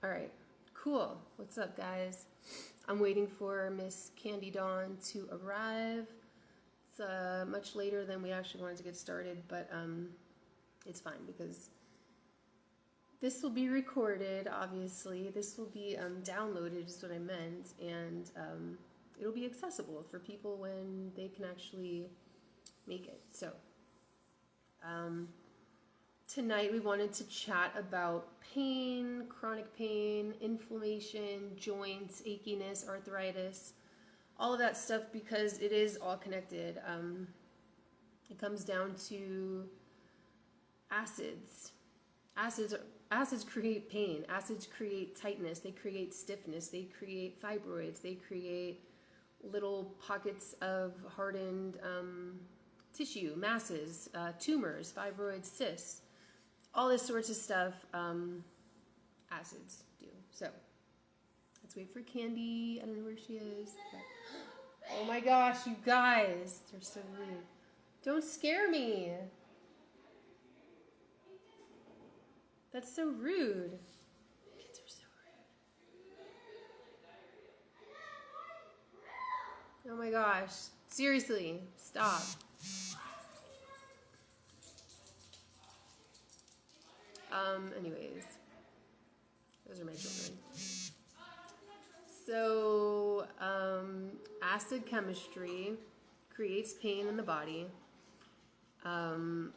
All right, cool. What's up, guys? I'm waiting for Miss Candy Dawn to arrive. It's much later than we actually wanted to get started, but it's fine because this will be recorded, obviously. This will be downloaded, is what I meant, and it'll be accessible for people when they can actually make it. So, tonight we wanted to chat about pain, chronic pain, inflammation, joints, achiness, arthritis, all of that stuff because it is all connected. It comes down to acids. Acids create pain. Acids create tightness. They create stiffness. They create fibroids. They create little pockets of hardened tissue, masses, tumors, fibroids, cysts. All this sorts of stuff acids do. So let's wait for Candy. I don't know where she is. But, oh my gosh, you guys. They're so rude. Don't scare me. That's so rude. Kids are so rude. Oh my gosh. Seriously, stop. Anyways, those are my children. So, acid chemistry creates pain in the body. And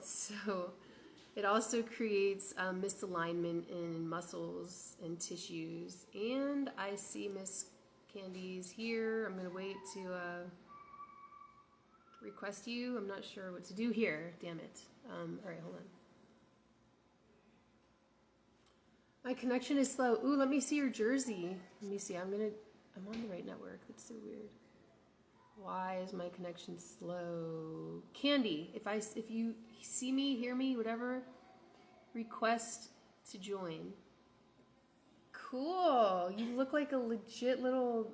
so it also creates misalignment in muscles and tissues. And I see Miss Candy's here. I'm going to wait to request you. I'm not sure what to do here. Damn it. All right, hold on. My connection is slow. Ooh, let me see your jersey. Let me see. I'm on the right network. That's so weird. Why is my connection slow? Candy, if you see me, hear me, whatever, request to join. Cool. You look like a legit little,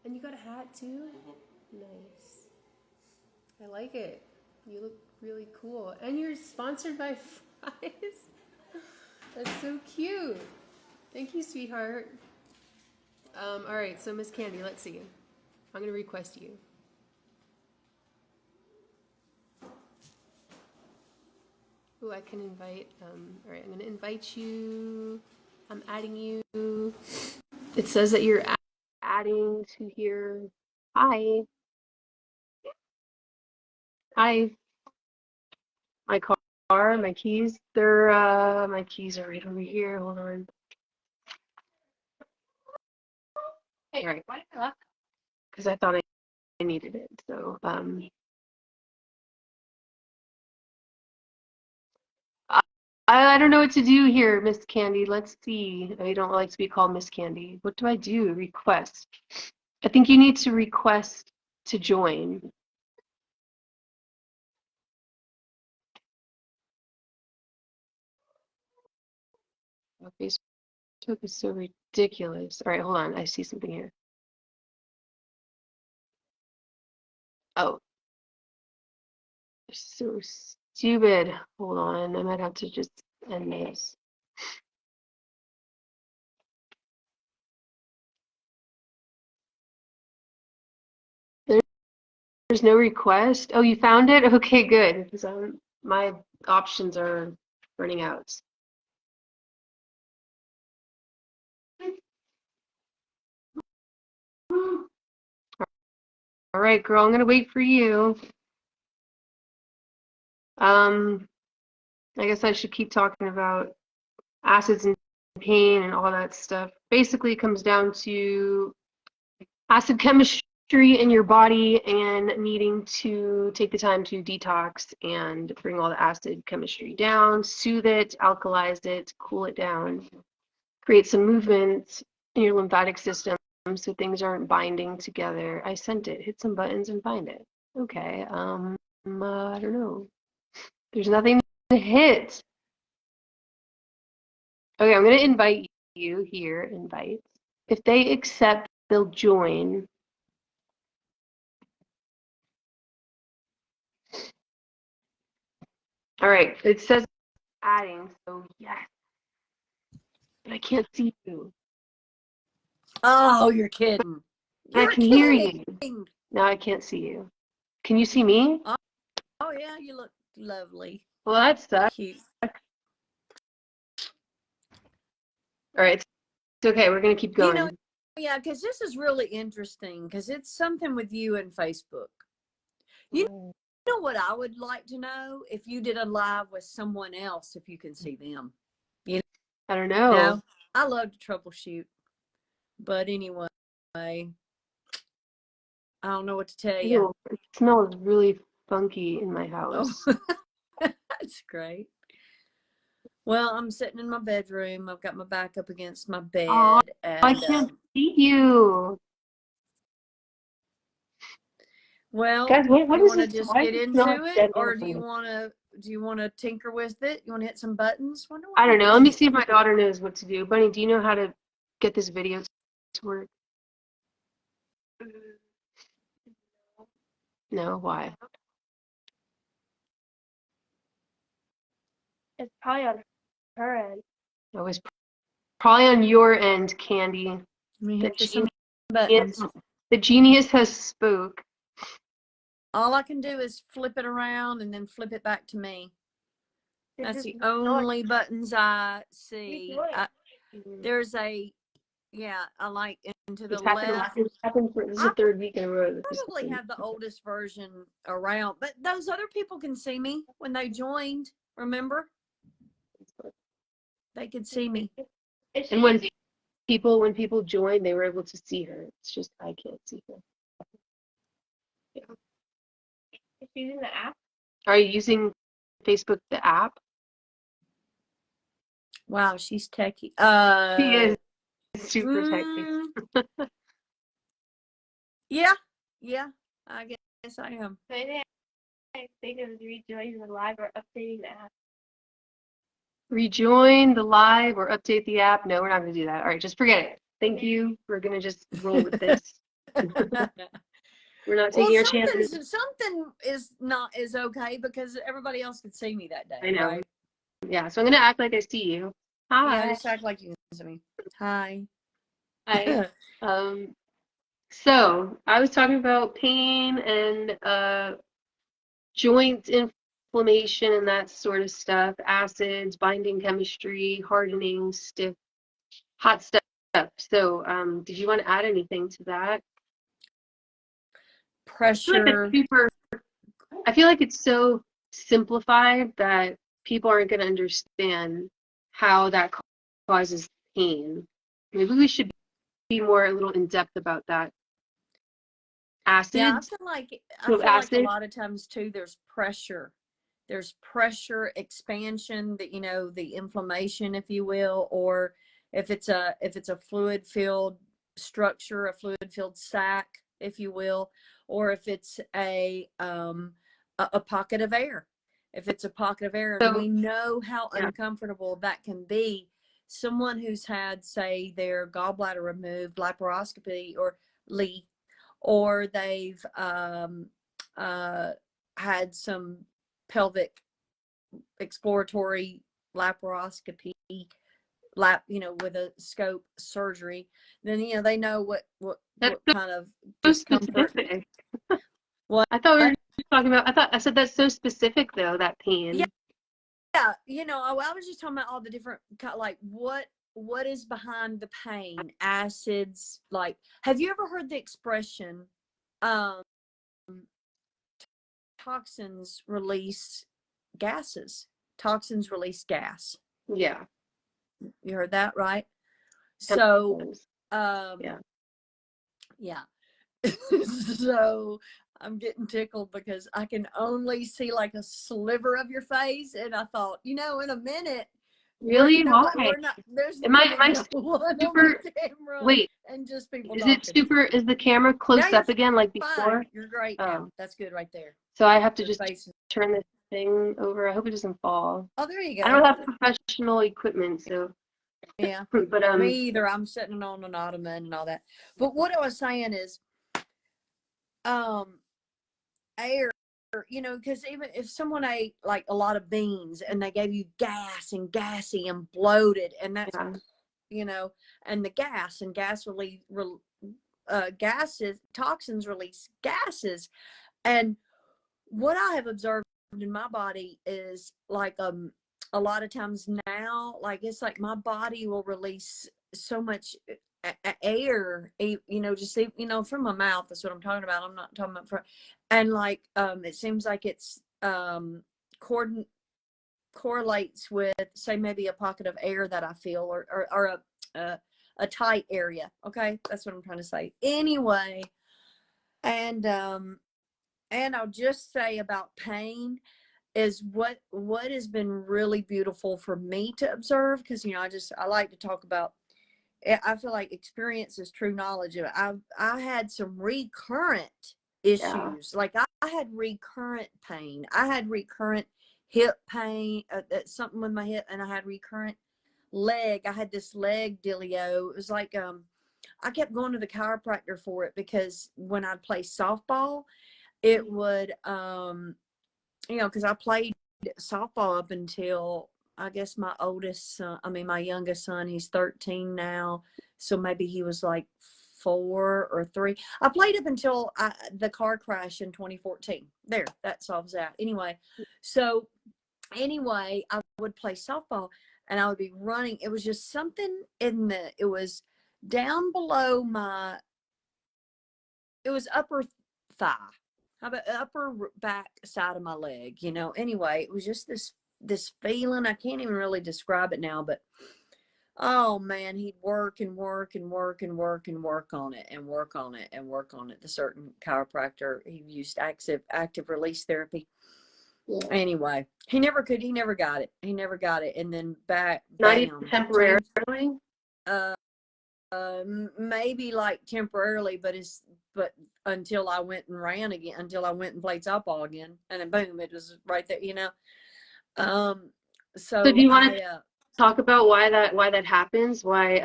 and you got a hat too? Nice. I like it. You look really cool. And you're sponsored by Fries. That's so cute. Thank you, sweetheart. All right, so Miss Candy, let's see. I'm gonna request you. Ooh, I can invite. All right, I'm gonna invite you. I'm adding you. It says that you're adding to here. Hi. Hi. My car, my keys. My keys are right over here. Hold on. All right. Because I thought I needed it. So, I don't know what to do here, Miss Candy. Let's see. I don't like to be called Miss Candy. What do I do? Request. I think you need to request to join. Oh, Facebook is so ridiculous. All right, hold on. I see something here. Oh, so stupid. Hold on. I might have to just end this. There's no request. Oh, you found it? Okay, good. Because my options are running out. All right, girl, I'm gonna wait for you. I guess I should keep talking about acids and pain and all that stuff. Basically, it comes down to acid chemistry in your body and needing to take the time to detox and bring all the acid chemistry down, soothe it, alkalize it, cool it down, create some movement in your lymphatic system so things aren't binding together. I sent it. Hit some buttons and find it. Okay. I don't know. There's nothing to hit. Okay, I'm going to invite you here. Invite. If they accept, they'll join. All right, it says adding, so yes. but I can't see you. Oh, you're kidding. I You're can hear kidding. you. Now I can't see you. Can you see me? Oh, yeah, you look lovely. Well, that sucks. Cute. All right, it's okay. We're gonna keep going. You know, yeah, because this is really interesting because it's something with you and Facebook. You know what I would like to know? If you did a live with someone else, if you can see them. You I don't know. know, I love to troubleshoot. But anyway, I don't know what to tell you. Ew, it smells really funky in my Oh, house. that's great. Well, I'm sitting in my bedroom. I've got my back up against my bed. Oh, And I can't see you. well, Guys, what you is want to this? just Why get does it smell into like it, dead or animals? do you want to tinker with it? You want to hit some buttons? Wonder what I don't we know. can Let me do. see if my daughter knows what to do. Bunny, do you know how to get this video to work? No, why? It's probably on her end. No, it's probably on your end, Candy. Let me The hit some genius, buttons. the genius has spoke. All I can do is flip it around and then flip it back to me. That's the Rejoice. only buttons I see. Rejoice. There's a, yeah, I like into the It's happened. left. It's happened for this is the I third week in a row that this has probably happened. have the oldest version around, but those other people can see me when they joined. Remember? They could see me. And when people join, they were able to see her. It's just I can't see her. Yeah. Is she using the app? Are you using Facebook the app? Wow, she's techie. She is super techy. Yeah, I guess I am. I think it was rejoining the live or updating the app. Rejoin the live or update the app. No, we're not going to do that. All right, just forget it. Thank you. We're going to just roll with this. We're not taking our chances. Something is okay because everybody else could see me that day. I know. Right? Yeah, so I'm going to act like I see you. Hi. Yeah, just act like you can see me. Hi. Hi. So I was talking about pain and joint inflammation and that sort of stuff, acids, binding chemistry, hardening, stiff, hot stuff. So did you want to add anything to that? Pressure. I feel like it's so simplified that people aren't going to understand how that causes pain. Maybe we should be more a little in depth about that. Acids. Yeah, I feel like a lot of times too there's pressure. There's pressure expansion that the inflammation, if you will, or if it's a fluid filled structure, a fluid filled sac, if you will, or if it's a pocket of air. If it's a pocket of air, and we know how uncomfortable that can be. Someone who's had, say, their gallbladder removed, laparoscopy or they've had some pelvic exploratory laparoscopy, with a scope surgery, then they know what kind of discomfort. Specific. What? I thought we were talking about. I said that's so specific though, that pain. Yeah. I was just talking about all the different like what is behind the pain. Acids, like, have you ever heard the expression toxins release gases? Toxins release gas. Yeah. You heard that, right? So yeah. So I'm getting tickled because I can only see like a sliver of your face, and I thought, in a minute. Really? Why? There's am I no one super? on the camera. Wait. And just people. Is talking. it super? Is the camera close up again like before? Fine. You're great now. That's good right there. So I have to just turn this thing over. I hope it doesn't fall. Oh, there you go. I don't have professional equipment, so. Yeah. But me either. I'm sitting on an ottoman and all that. But what I was saying is, air. Because even if someone ate like a lot of beans and they gave you gas and gassy and bloated, and that's you know, and the gas and gas gases, toxins release gases. And what I have observed in my body is like a lot of times now, like it's like my body will release so much air, you know, just you know, from my mouth. That's what I'm talking about. I'm not talking about from, and like it seems like it's correlates with, say, maybe a pocket of air that I feel, or a tight area. Okay, that's what I'm trying to say. Anyway, and I'll just say about pain is what has been really beautiful for me to observe, because you know I like to talk about. I feel like experience is true knowledge. I had some recurrent issues. Like I had recurrent pain. I had recurrent hip pain, something with my hip, and I had recurrent leg. I had this leg dealio. It was like I kept going to the chiropractor for it, because when I'd play softball, it would you know, because I played softball up until, I guess, my oldest son, I mean, my youngest son, he's 13 now. So maybe he was like 4 or 3. I played up until the car crash in 2014. There, that solves that. Anyway, so anyway, I would play softball and I would be running. It was just something it was down below it was upper thigh. How about upper back side of my leg, you know? Anyway, it was just this feeling. I can't even really describe it now, but oh man, he'd work and work and work and work and work on it and work on it and work on it. The certain chiropractor, he used active release therapy. Yeah. Anyway, he never got it. And then not even temporarily. Maybe like temporarily, but until I went and ran again, until I went and played softball again, and then boom, it was right there, you know. So do you want to talk about why that happens? Why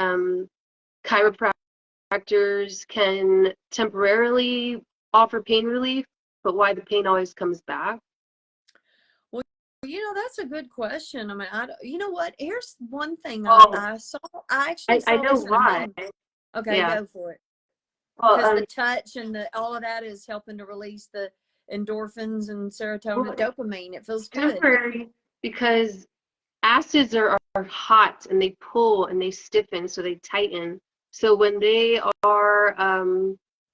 chiropractors can temporarily offer pain relief, but why the pain always comes back? Well, you know, that's a good question. I mean, you know what? Here's one thing I saw. I actually saw I know why. Okay, yeah. Go for it. Because the touch and all of that is helping to release the endorphins and serotonin and dopamine. It feels good. Temporary, because acids are hot and they pull and they stiffen, so they tighten. So when they are,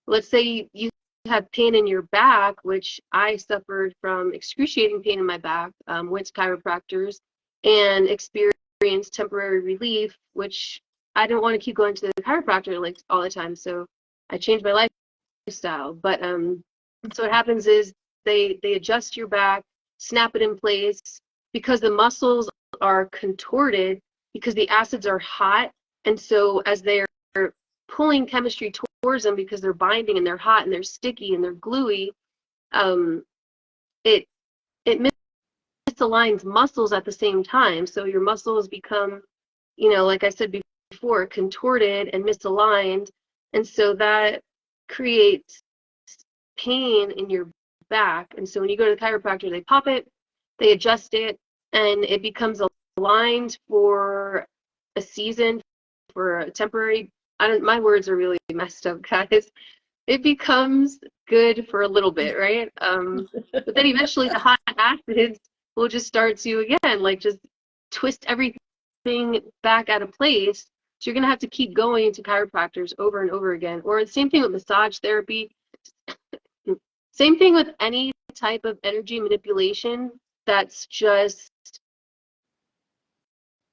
let's say you have pain in your back, which I suffered from excruciating pain in my back, went to chiropractors and experienced temporary relief, which I didn't want to keep going to the chiropractor like all the time. So I changed my lifestyle. But so what happens is they adjust your back, snap it in place, because the muscles are contorted because the acids are hot, and so as they're pulling chemistry towards them, because they're binding and they're hot and they're sticky and they're gluey, it misaligns muscles at the same time. So your muscles become, you know, like I said before, contorted and misaligned, and so that creates pain in your back. And so when you go to the chiropractor, they pop it, they adjust it, and it becomes aligned for a season, for a temporary, my words are really messed up, guys. It becomes good for a little bit, right? But then eventually the hot acids will just start to, again, like just twist everything back out of place. So you're going to have to keep going to chiropractors over and over again. Or the same thing with massage therapy. Same thing with any type of energy manipulation that's just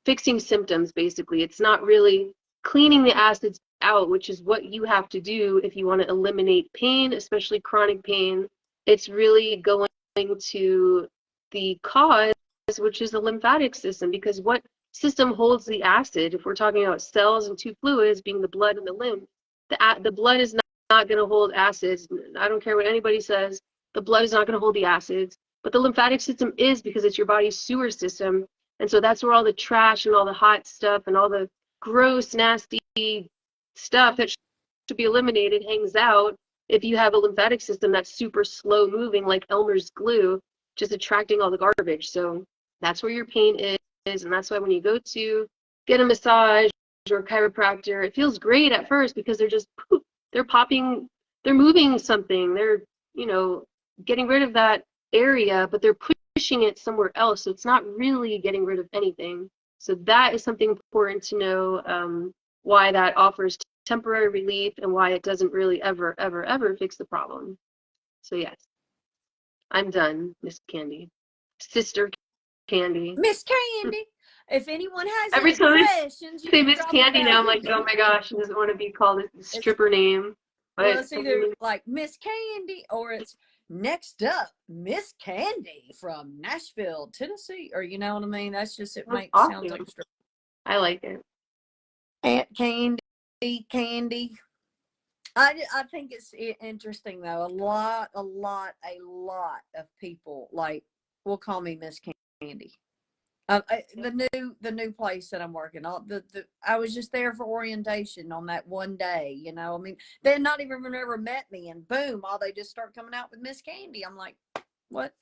fixing symptoms, basically. It's not really cleaning the acids out, which is what you have to do if you want to eliminate pain, especially chronic pain. It's really going to the cause, which is the lymphatic system, because what system holds the acid? If we're talking about cells and two fluids being the blood and the lymph, the blood is not going to hold acids. I don't care what anybody says. The blood is not going to hold the acids, but the lymphatic system is, because it's your body's sewer system. And so that's where all the trash and all the hot stuff and all the gross, nasty stuff that should be eliminated hangs out if you have a lymphatic system that's super slow moving, like Elmer's glue, just attracting all the garbage. So that's where your pain is. And that's why when you go to get a massage or chiropractor, it feels great at first because they're just poof, they're popping, they're moving something, they're, you know, getting rid of that area, but they're pushing it somewhere else. So it's not really getting rid of anything. So that is something important to know, why that offers temporary relief and why it doesn't really ever, ever, ever fix the problem. So yes, I'm done, Miss Candy. Sister Candy. Miss Candy. If anyone has Every any time I questions, you say can Miss drop them Candy now, I'm like, down. oh my gosh, she doesn't want to be called a stripper name. Well, But it's either like Miss Candy or it's next up, Miss Candy from Nashville, Tennessee, or you know what I mean? That's just, it that's makes sounds like awesome. I like it. Aunt Candy, Candy. I think it's interesting though. A lot of people like will call me Miss Candy. The new place that I'm working on, I was just there for orientation on that one day, you know. I mean, they're not even ever met me, and boom, all they just start coming out with Miss Candy. I'm like, what?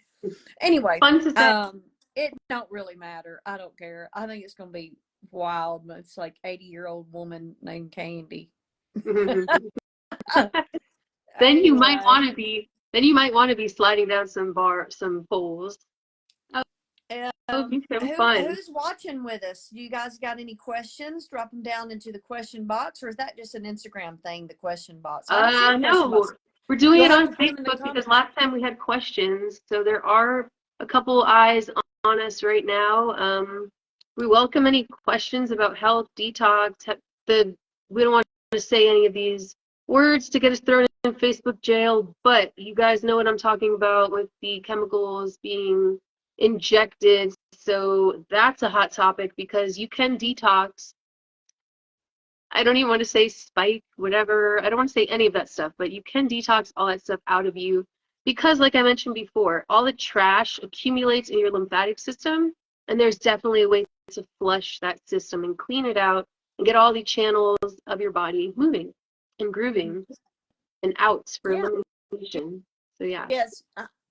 Anyway, Fun to say. it don't really matter. I don't care. I think it's gonna be wild. It's like 80-year-old woman named Candy. Then you might Anyway. want to be. Then you might want to be sliding down some poles. That would be so fun. Who's watching with us? You guys got any questions? Drop them down into the question box, or is that just an Instagram thing, the question box? No, we're doing You'll it have on to put them in the Facebook because comments. last time we had questions, so there are a couple eyes on us right now. We welcome any questions about health, detox. We don't want to say any of these words to get us thrown in Facebook jail, but you guys know what I'm talking about with the chemicals being injected. So that's a hot topic because you can detox. I don't even want to say spike, whatever. I don't want to say any of that stuff, but you can detox all that stuff out of you because, like I mentioned before, all the trash accumulates in your lymphatic system, and there's definitely a way to flush that system and clean it out and get all the channels of your body moving and grooving and out for elimination. So yeah. Yes,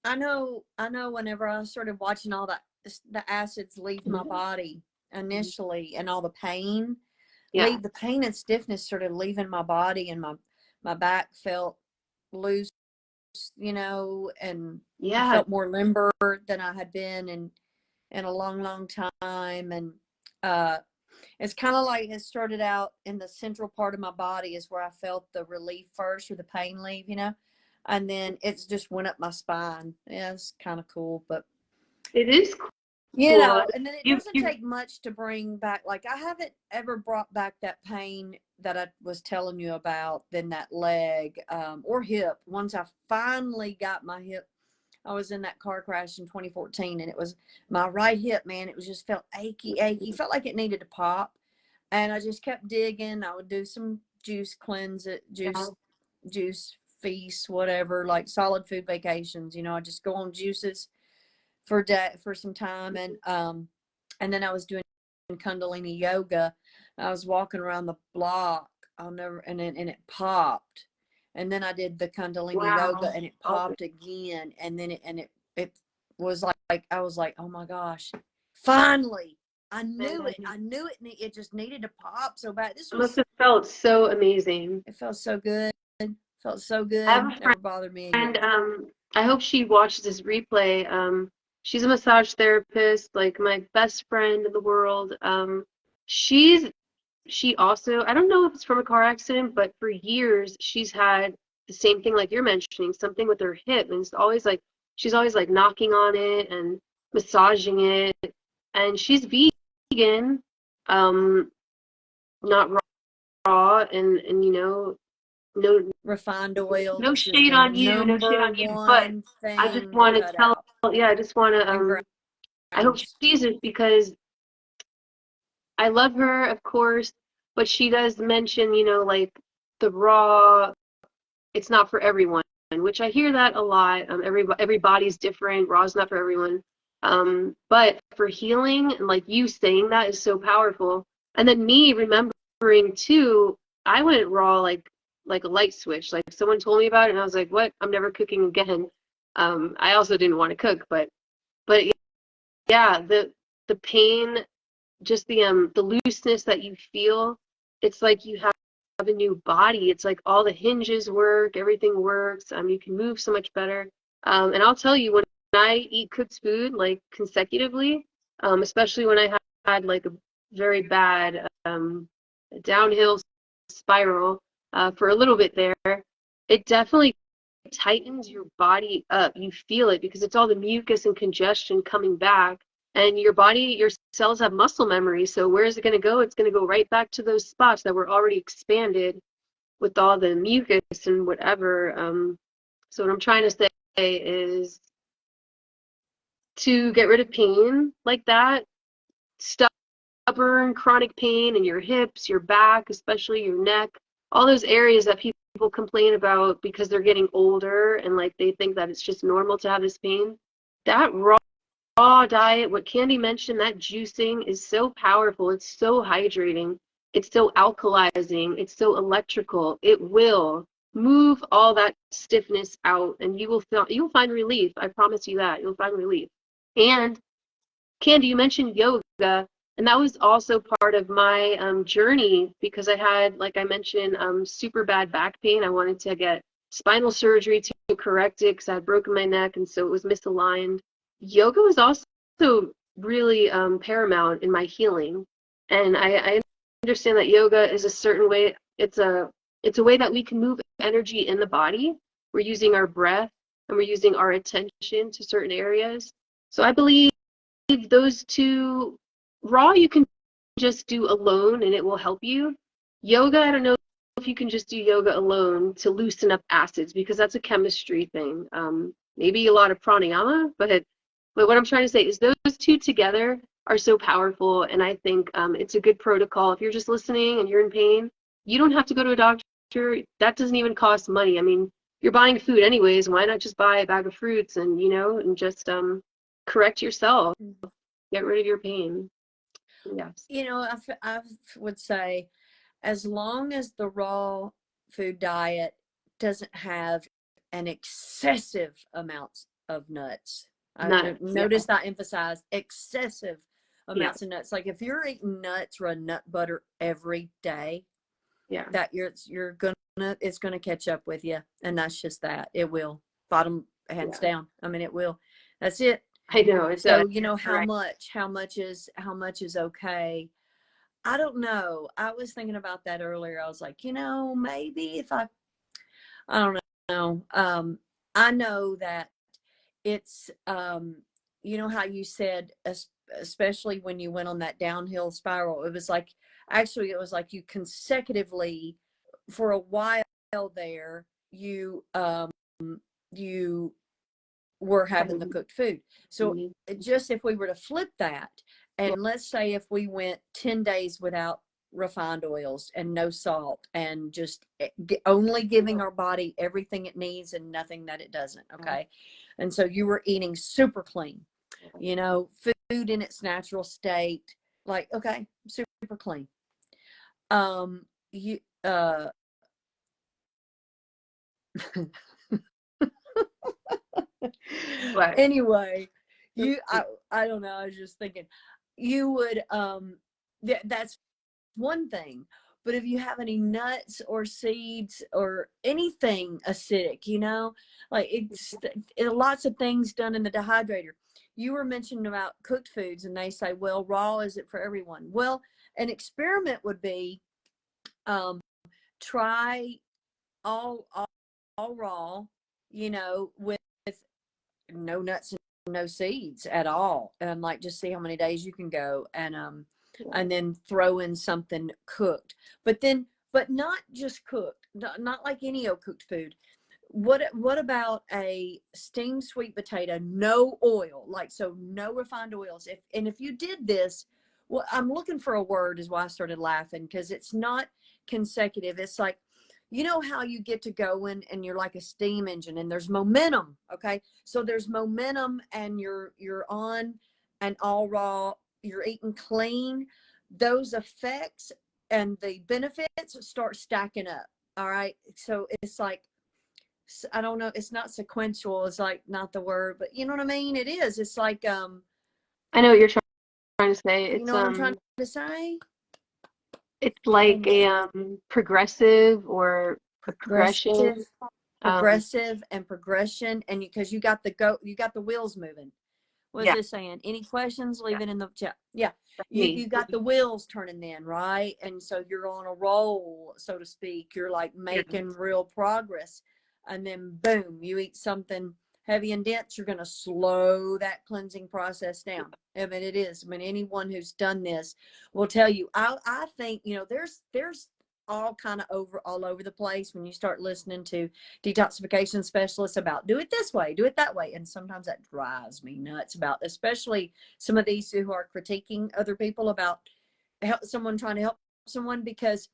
I know. I know. Whenever I started watching all that, the acids leave my body initially, and all the pain, Yeah. the pain and stiffness started leaving my body, and my back felt loose, you know, and I Yeah. felt more limber than I had been in a long time. And it's kind of like it started out in the central part of my body is where I felt the relief first, or the pain leave, you know, and then it's just went up my spine. Yeah, it's kind of cool, but It is cool. you know, and then it doesn't take much to bring back. Like, I haven't ever brought back that pain that I was telling you about, then that leg or hip. Once I finally got my hip, I was in that car crash in 2014, and it was my right hip, man. It was just felt achy, felt like it needed to pop. And I just kept digging. I would do some juice juice feasts, whatever, like solid food vacations. You know, I just go on juices for some time, and then I was doing Kundalini yoga. I was walking around the block. And it popped, and then I did the Kundalini yoga, and it popped again, and then it was like I was like, oh my gosh, finally. I knew it. It just needed to pop so bad. This must have felt so amazing. It felt so good. Felt so good. I have a friend, Never bothered me again. I hope she watches this replay. She's a massage therapist, like my best friend in the world. She also, I don't know if it's from a car accident, but for years she's had the same thing like you're mentioning, something with her hip, and it's always like she's always like knocking on it and massaging it. And she's vegan, not raw, and you know, no Refined oil. no shade on you, no shade on you, but I just want to tell, yeah, I just want to, I hope she sees it because I love her, of course, but she does mention, you know, like the raw, it's not for everyone, which I hear that a lot. Every body's different. Raw is not for everyone. But for healing, and like you saying that is so powerful. And then me remembering too, I went raw like a light switch. Like someone told me about it, and I was like, "What? I'm never cooking again." I also didn't want to cook, but yeah, the pain, just the looseness that you feel it's like you have a new body. It's like all the hinges work, everything works. You can move so much better. And I'll tell you, when I eat cooked food like consecutively, especially when I had like a very bad downhill spiral for a little bit there, it definitely tightens your body up. You feel it because it's all the mucus and congestion coming back. And your body, your cells have muscle memory. So where is it going to go? It's going to go right back to those spots that were already expanded with all the mucus and whatever. So what I'm trying to say is to get rid of pain like that, stubborn chronic pain in your hips, your back, especially your neck, all those areas that people complain about because they're getting older and like they think that it's just normal to have this pain. That raw diet, what Candy mentioned, that juicing is so powerful. It's so hydrating. It's so alkalizing. It's so electrical. It will move all that stiffness out, and you'll find relief. I promise you that. You'll find relief. And Candy, you mentioned yoga, and that was also part of my journey because I had, like I mentioned, super bad back pain. I wanted to get spinal surgery to correct it because I had broken my neck, and so it was misaligned. Yoga was also really paramount in my healing, and I understand that yoga is a certain way. It's a way that we can move energy in the body. We're using our breath and we're using our attention to certain areas. So I believe those two, raw you can just do alone and it will help you. Yoga, I don't know if you can just do yoga alone to loosen up acids because that's a chemistry thing. Maybe a lot of pranayama, but what I'm trying to say is those two together are so powerful, and I think it's a good protocol. If you're just listening and you're in pain, you don't have to go to a doctor. That doesn't even cost money. I mean, you're buying food anyways. Why not just buy a bag of fruits and and just correct yourself, get rid of your pain? Yes. I would say, as long as the raw food diet doesn't have an excessive amount of nuts. Notice I emphasize excessive amounts of nuts. Like if you're eating nuts or a nut butter every day, that it's gonna catch up with you, and that's just that. It will, bottom hands down. I mean, it will. That's it. I know. So how much is okay. I don't know. I was thinking about that earlier. I was like, maybe if I don't know. I know that it's, how you said, especially when you went on that downhill spiral, it was like you consecutively for a while there, you were having the cooked food. So just if we were to flip that, and let's say if we went 10 days without refined oils and no salt and just only giving our body everything it needs and nothing that it doesn't. Okay. And so you were eating super clean, food in its natural state, like, okay, super clean. Anyway, I don't know. I was just thinking you would, that's one thing, but if you have any nuts or seeds or anything acidic, like it's lots of things done in the dehydrator. You were mentioning about cooked foods, and they say, well, raw, is it for everyone? Well, an experiment would be, try all raw, with no nuts and no seeds at all, and like just see how many days you can go, and then throw in something cooked, but not just cooked, not like any old cooked food. What about a steamed sweet potato, no oil, like, so no refined oils? If you did this, well, I'm looking for a word is why I started laughing, because it's not consecutive. It's like, how you get to going and you're like a steam engine and there's momentum. Okay. So there's momentum and you're on and all raw, you're eating clean. Those effects and the benefits start stacking up. All right. So it's like, I don't know. It's not sequential. It's like not the word, but you know what I mean? It is. It's like, I know what you're trying to say. It's you know what I'm trying to say? It's like And a progressive or a progression. progressive, Um, progressive and progression. And because you got the wheels moving. What is yeah, this saying? Any questions? Leave yeah, it in the chat. Yeah. that's You me. you got the wheels turning then, right? And so you're on a roll, so to speak. You're like Yeah. making real progress. And then boom, you eat something heavy and dense, you're gonna slow that cleansing process down. I mean, it is. I mean, anyone who's done this will tell you. I think, there's all over the place when you start listening to detoxification specialists about do it this way, do it that way. And sometimes that drives me nuts, about especially some of these who are critiquing other people about someone trying to help someone. Because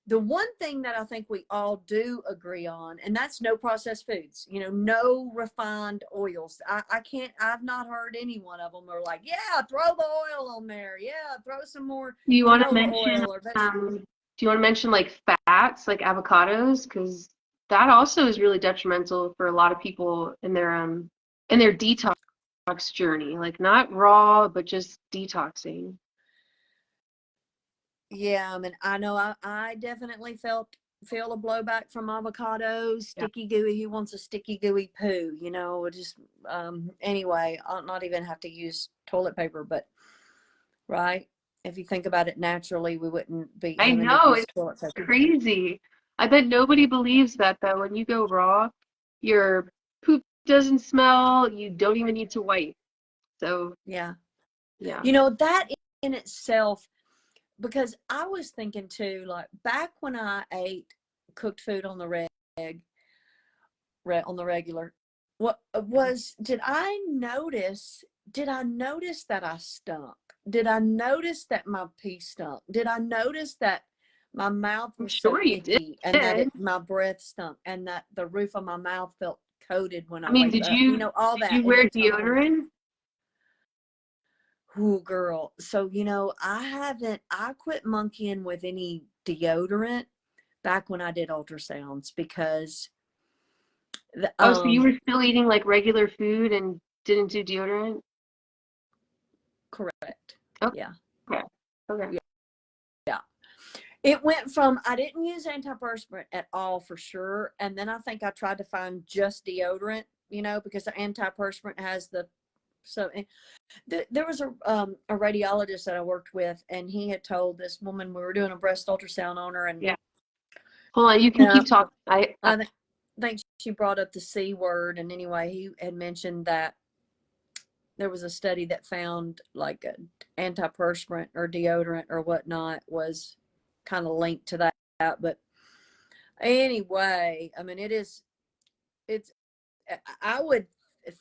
the one thing that I think we all do agree on, and that's no processed foods, no refined oils. I've not heard any one of them are like, yeah, throw the oil on there. Yeah, throw some more Do you want to canola mention oil or vegetable. like fats, like avocados? Because that also is really detrimental for a lot of people in their detox journey. Like not raw, but just detoxing. Yeah, I mean, I know I definitely feel a blowback from avocados, Yeah. sticky gooey. Who wants a sticky gooey poo? Just anyway, I'll not even have to use toilet paper, but right. If you think about it naturally, we wouldn't be I having to know, use it's toilet paper. crazy. I bet nobody believes that though. When you go raw, your poop doesn't smell. You don't even need to wipe. So Yeah. yeah. That in itself, because I was thinking too, like back when I ate cooked food on the regular, what was, did I notice that I stunk? Did I notice that my pee stunk? Did I notice that my mouth I'm was so sure you icky and that did. my breath stunk and that the roof of my mouth felt coated when I I mean, wake up? All did that you wear internal. deodorant? Ooh, girl. So, I quit monkeying with any deodorant back when I did ultrasounds because the, Oh, so you were still eating like regular food and didn't do deodorant? correct. Okay. Yeah. Okay. Yeah. Yeah. It went from, I didn't use antiperspirant at all for sure. And then I think I tried to find just deodorant, because the antiperspirant has so there was a radiologist that I worked with, and he had told this woman, we were doing a breast ultrasound on her, and Yeah. Hold on, you can keep talking. I think she brought up the C word. And anyway, he had mentioned that there was a study that found like antiperspirant or deodorant or whatnot was kind of linked to that. But anyway, I mean, it's, I would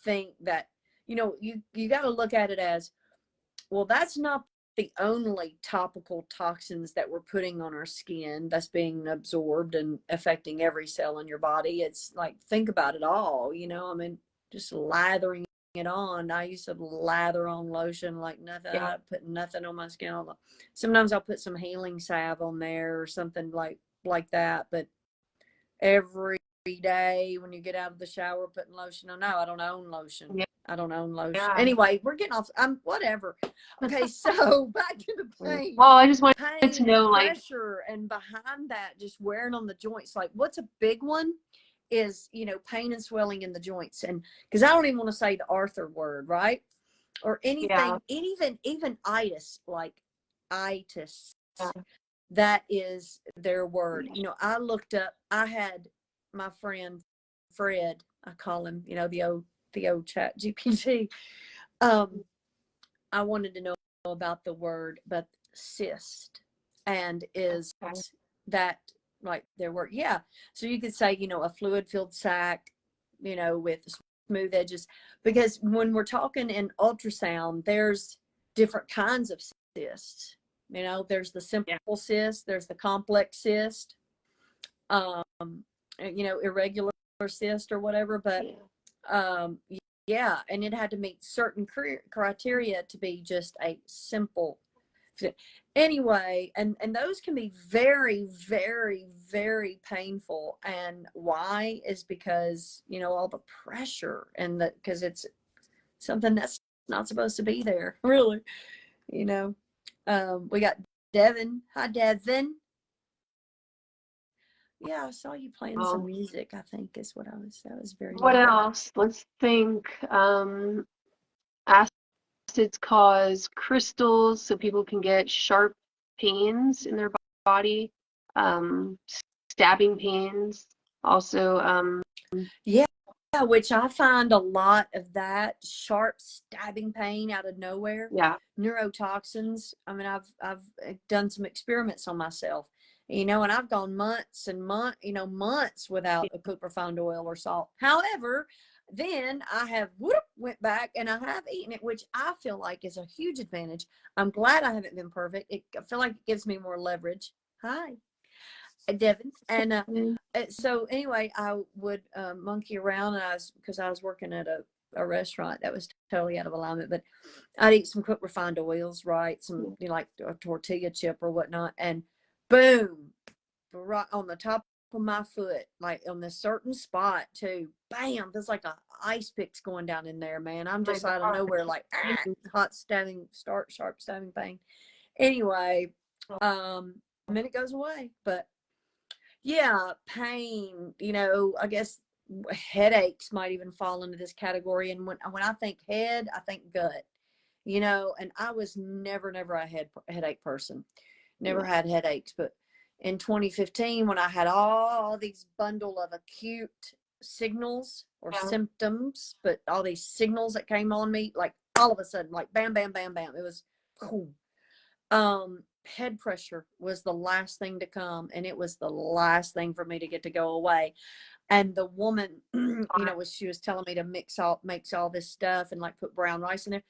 think that, you got to look at it as, well, that's not the only topical toxins that we're putting on our skin that's being absorbed and affecting every cell in your body. It's like, think about it all, I mean, just lathering it on. I used to lather on lotion like nothing. Yeah. I put nothing on my skin. Sometimes I'll put some healing salve on there or something like that. But every day when you get out of the shower putting lotion on, no, I don't own lotion. Yeah. I don't own lotion. Yeah. Anyway, we're getting off. Whatever. Okay, so back to the pain. Well, I just wanted to Pain know, and like, pressure, and behind that, just wearing on the joints. Like, what's a big one is, pain and swelling in the joints. And because I don't even want to say the Arthur word, right? Or yeah, anything, even itis, like itis. yeah, That is their word. I looked up. I had my friend Fred. I call him, the old chat GPT. I wanted to know about the word, but cyst, and is okay. that like their word? Yeah. So you could say, a fluid filled sac, with smooth edges, because when we're talking in ultrasound, there's different kinds of cysts. There's the Yeah. simple cyst, there's the complex cyst, um, irregular cyst or whatever. But um, yeah, and it had to meet certain criteria to be just a simple fit. Anyway, and those can be very, very, very painful. And why is because, all the pressure and because it's something that's not supposed to be there, really. We got Devin. Hi, Devin. Yeah, I saw you playing Oh. some music, I think is what that was very What nice. else? Let's think. Acids cause crystals, so people can get sharp pains in their body, stabbing pains. Also, Yeah, which I find a lot of that sharp stabbing pain out of nowhere. yeah, Neurotoxins. I mean, I've done some experiments on myself, and I've gone months and months without a cooked refined oil or salt. However, then I have went back and I have eaten it, which I feel like is a huge advantage. I'm glad I haven't been perfect. I feel like it gives me more leverage. Hi, Devin. And so anyway, I would monkey around, and because I was working at a restaurant that was totally out of alignment, but I'd eat some cooked refined oils, right? Some, like a tortilla chip or whatnot, and boom, right on the top of my foot, like on this certain spot too, bam, there's like a ice pick's going down in there, man. I'm just out of nowhere, like hot stabbing, sharp stabbing pain. Anyway, and then it goes away, but yeah, pain, I guess headaches might even fall into this category. And when I think head, I think gut, and I was never a headache person, never had headaches. But in 2015, when I had all these bundle of acute signals or symptoms, but all these signals that came on me, like all of a sudden, like bam, bam, bam, bam, it was cool. Head pressure was the last thing to come, and it was the last thing for me to get to go away. And the woman, she was telling me to mix all this stuff and like put brown rice in there.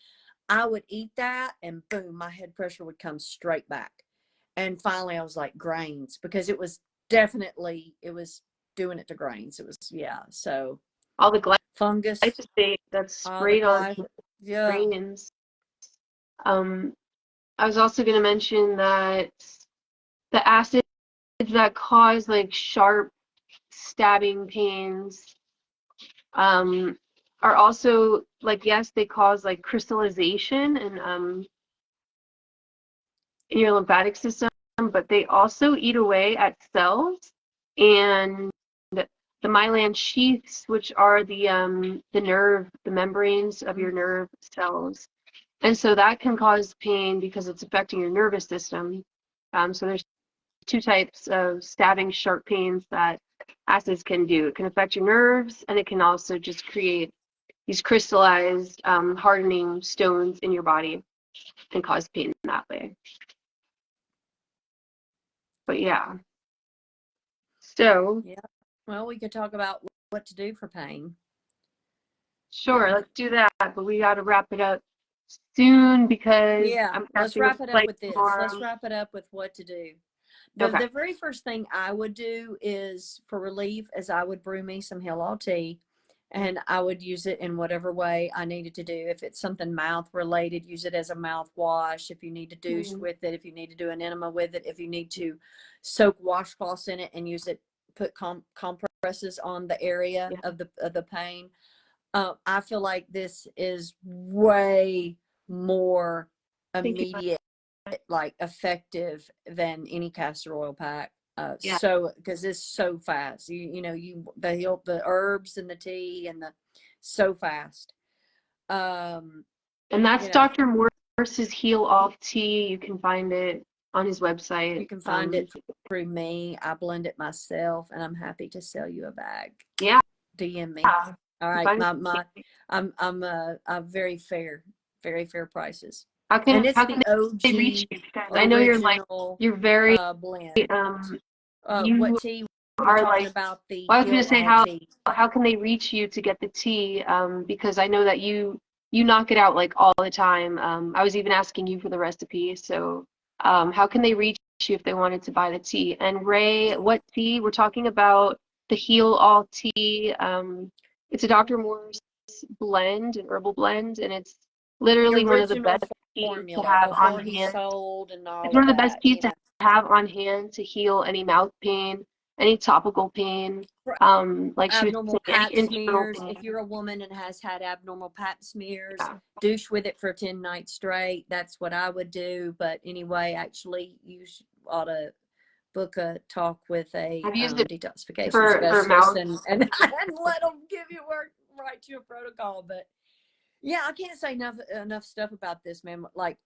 I would eat that, and boom, my head pressure would come straight back. And finally, I was like grains, because it was doing it to grains. It was, so all the fungus, glyphosate that's sprayed on grains. I was also going to mention that the acids that cause like sharp stabbing pains are also like, yes, they cause like crystallization and in your lymphatic system, but they also eat away at cells and the myelin sheaths, which are the membranes of your nerve cells. And so that can cause pain because it's affecting your nervous system. So there's two types of stabbing sharp pains that acids can do. It can affect your nerves, and it can also just create these crystallized, hardening stones in your body and cause pain that way. But yeah. So. Yeah. Well, we could talk about what to do for pain. Sure, let's do that. But we got to wrap it up soon because let's wrap it up with this. Let's wrap it up with what to do. The very first thing I would do is, for relief, is I would brew me some Heal All tea, and I would use it in whatever way I needed to do. If it's something mouth related, use it as a mouthwash. If you need to douche with it, if you need to do an enema with it, if you need to soak washcloths in it and use it, put compresses on the area of the pain. I feel like this is way more immediate, like effective than any castor oil pack. So because it's so fast, the herbs and the tea and so fast. And that's Dr. Morse's Heal All tea. You can find it on his website. You can find it through me. I blend it myself, and I'm happy to sell you a bag. Yeah. DM me. Yeah. All right, I'm very fair prices. How can they reach you? Because I know you're very blend. You what tea are talking about? The I was going to say tea. How can they reach you to get the tea? Because I know that you knock it out like all the time. I was even asking you for the recipe. So how can they reach you if they wanted to buy the tea? And Ray, what tea? We're talking about the Heal All tea. It's a Dr. Morse blend, an herbal blend, and it's literally one of the best teas to have on hand. Sold and all it's one of the best teas to have on hand to heal any mouth pain. any topical pain. Like she was Abnormal saying, pap any internal smears. If pain. you're a woman and has had abnormal pap smears, Yeah. douche with it for 10 nights straight. That's what I would do. But anyway, actually, you ought to book a talk with a I've used it detoxification for specialist mouth. and let them give you write you a protocol. But yeah, I can't say enough stuff about this, man. Like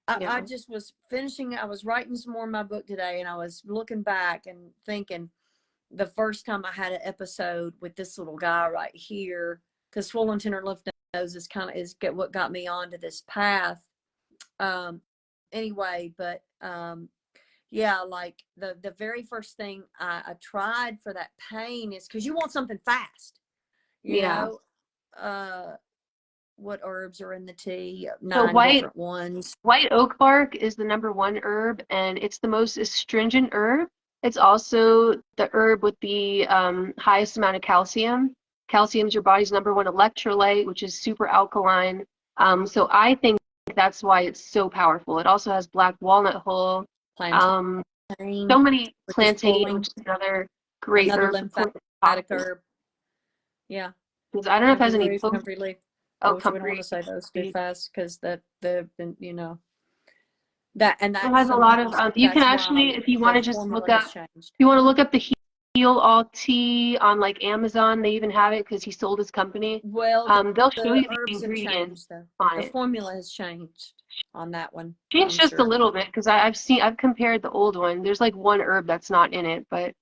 I just was finishing. I was writing some more in my book today, and I was looking back and thinking the first time I had an episode with this little guy right here, because swollen tender lymph nodes is what got me onto this path. Anyway, but yeah, like the very first thing I tried for that pain is because you want something fast, you know. What herbs are in the tea? So 9 different ones. white oak bark is the #1 herb, and it's the most astringent herb. It's also the herb with the highest amount of calcium. Calcium is your body's #1 electrolyte, which is super alkaline. So I think that's why it's so powerful. It also has black walnut hull. Plantain, So many plantain, pulling, which is another great another herb. lymphatic herb. Yeah. Because I don't know if it has any comfrey leaf. Oh, which we don't want to say those too fast because that you know that and that has a lot of you can actually, if you want to just look up, the Heal All Tea on like Amazon, they even have it because he sold his company. Well, they'll show you the herbs have ingredients changed though. on The it. formula has changed on that one. Changed just a little bit because I've compared the old one. There's like one herb that's not in it, but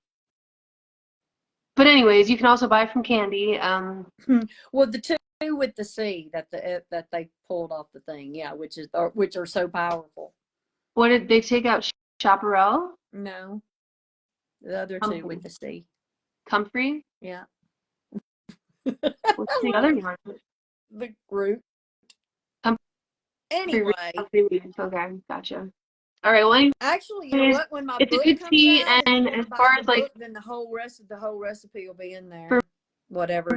anyways, you can also buy it from Candy. Well, the two with the C that they pulled off the thing, yeah, which are so powerful. What did they take out? Chaparral? No, the other two with the C. Comfrey? Yeah. What's the other one? The root. Anyway. Anyway. Okay, gotcha. All right, well, actually, you know what? When my it's book a good comes tea, out, and as far as like, then the whole recipe will be in there. Whatever.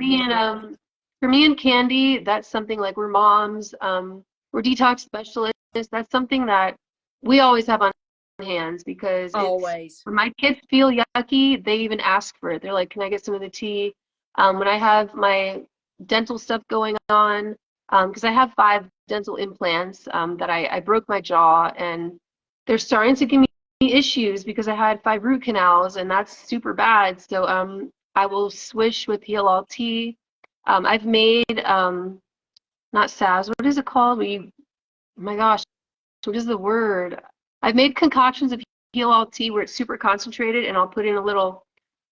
For me and Candy, that's something like we're moms, we're detox specialists. That's something that we always have on hands because always. When my kids feel yucky, they even ask for it. They're like, "Can I get some of the tea?" When I have my dental stuff going on, because I have 5 dental implants that I broke my jaw, and they're starting to give me issues because I had 5 root canals, and that's super bad. So I will swish with Heal All Tea. I've made not salves. What is it called? Oh my gosh, what is the word? I've made concoctions of Heal All Tea where it's super concentrated, and I'll put in a little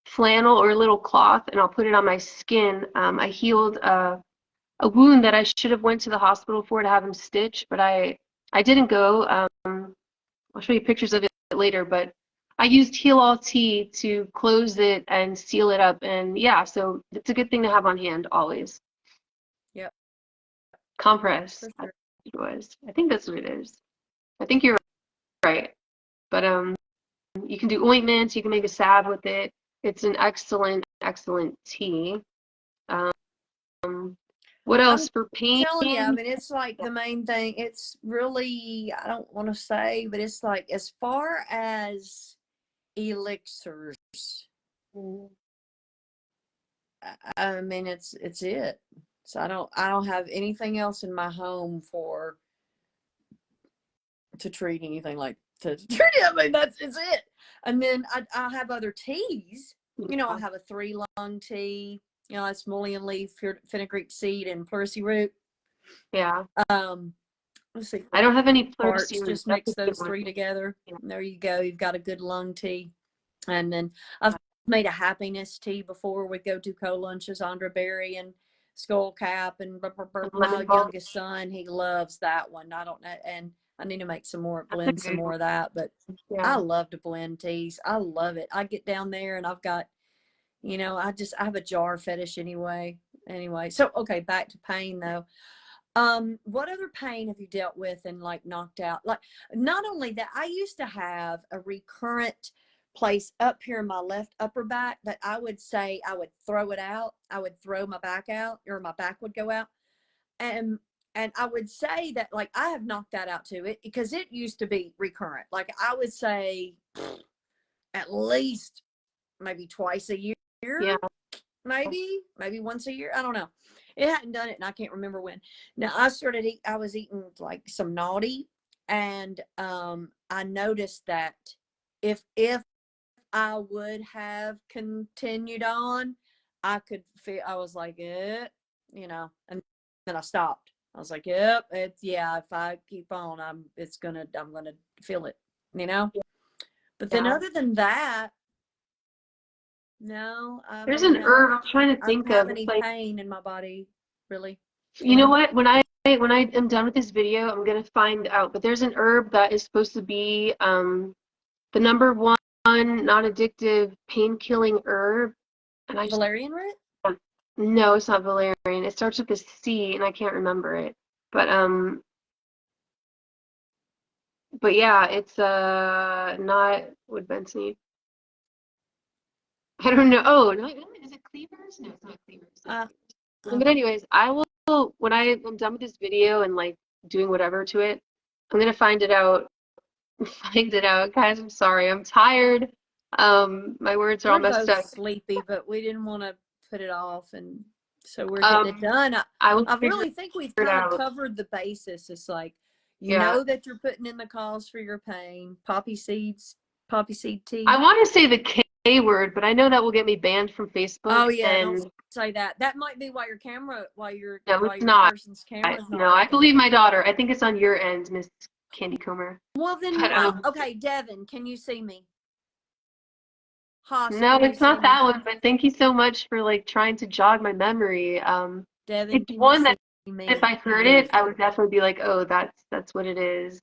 flannel or a little cloth, and I'll put it on my skin. I healed a wound that I should have went to the hospital for to have them stitched, but I didn't go. I'll show you pictures of it later, but I used Heal All Tea to close it and seal it up, and yeah, so it's a good thing to have on hand always. Yep. Compress. Sure. It was. I think that's what it is. I think you're right. But you can do ointments. You can make a salve with it. It's an excellent, excellent tea. What else for pain? I'm telling you, I mean, it's like the main thing. It's really, I don't want to say, but it's like as far as elixirs, I mean, it's it. So I don't have anything else in my home to treat anything like to treat it. I mean, it's it. And then I have other teas. You know, I have a 3-lung tea. You know, it's mullein leaf, fenugreek seed, and pleurisy root. Yeah. Let's see. I don't have any pleurisy root. Just mix those 3 together. Yeah. There you go. You've got a good lung tea. And then I've made a happiness tea before with go-to lunches, Andra Berry and skullcap, and my youngest son, he loves that one. I don't know, and I need to make some more, blend some more of that. But I love to blend teas. I love it. I get down there and I've got, you know, I have a jar fetish anyway. So okay, back to pain though. What other pain have you dealt with and like knocked out? Like, not only that, I used to have a recurrent place up here in my left upper back that I would say I would throw it out. I would throw my back out, or my back would go out. And I would say that like I have knocked that out too, because it used to be recurrent. Like I would say at least maybe twice a year. Yeah. Maybe once a year. I don't know. It hadn't done it, and I can't remember when. Now I was eating like some naughty, and I noticed that if I would have continued on, I could feel, I was like, and then I stopped. I was like, yep, if I keep on, I'm gonna feel it, But then other than that, no, I There's mean, an herb I'm trying to I think don't have of. any Like, pain in my body, really. you know what? When I am done with this video, I'm gonna find out. But there's an herb that is supposed to be the number one non-addictive pain-killing herb, and Valerian root? no, it's not valerian. It starts with a C, and I can't remember it. But yeah, it's not wood bentonite. I don't know. Oh, no, is it cleavers? No, it's not cleavers. But anyways, I will, when I'm done with this video and like doing whatever to it, I'm gonna find it out. Find it out, guys. I'm sorry. I'm tired. My words are all We're messed both up. sleepy, but we didn't want to put it off, and so we're getting it done. I really think we've kind of covered the basis. It's like, you know that you're putting in the cause for your pain. Poppy seed tea. I want to say the K word, but I know that will get me banned from Facebook. Oh yeah, don't say that. That might be why your person's camera's not. No, I believe my daughter. I think it's on your end, Miss Candy Comer. Well then, okay, Devin, can you see me? Haas, no, it's not that one, but thank you so much for like trying to jog my memory. Devin, it's one that if I heard it, I would definitely be like, oh, that's what it is.